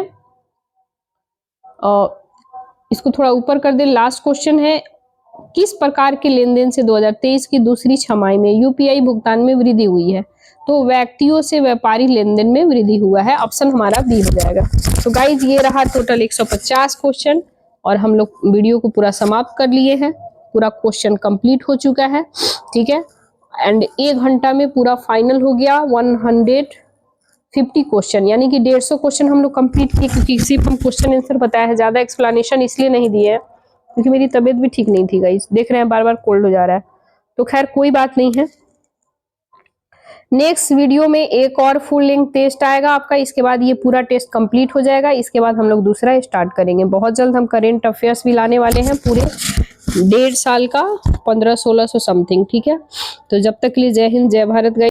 इसको थोड़ा ऊपर कर दे। लास्ट क्वेश्चन है, किस प्रकार के लेन देन से 2023 की दूसरी छमाही में यूपीआई भुगतान में वृद्धि हुई है? तो व्यक्तियों से व्यापारी लेन देन में वृद्धि हुआ है, ऑप्शन हमारा बी हो जाएगा। तो गाइज ये रहा टोटल 150 क्वेश्चन और हम लोग वीडियो को पूरा समाप्त कर लिए हैं, पूरा क्वेश्चन कंप्लीट हो चुका है, ठीक है। एंड 1 घंटा में पूरा फाइनल हो गया 150 क्वेश्चन, यानी कि 150 क्वेश्चन हम लोग कंप्लीट किए, क्योंकि सिर्फ हम क्वेश्चन आंसर बताया है, ज्यादा एक्सप्लेनेशन इसलिए नहीं दिए है क्योंकि मेरी तबीयत भी ठीक नहीं थी गाइस, देख रहे हैं बार बार कोल्ड हो जा रहा है, तो खैर कोई बात नहीं है। नेक्स्ट वीडियो में एक और फुल लेंथ टेस्ट आएगा आपका, इसके बाद ये पूरा टेस्ट कंप्लीट हो जाएगा, इसके बाद हम लोग दूसरा स्टार्ट करेंगे। बहुत जल्द हम करेंट अफेयर्स भी लाने वाले हैं, पूरे 1.5 साल का 1500-1600 समथिंग, ठीक है। तो जब तक के लिए जय हिंद जय भारत गाइस।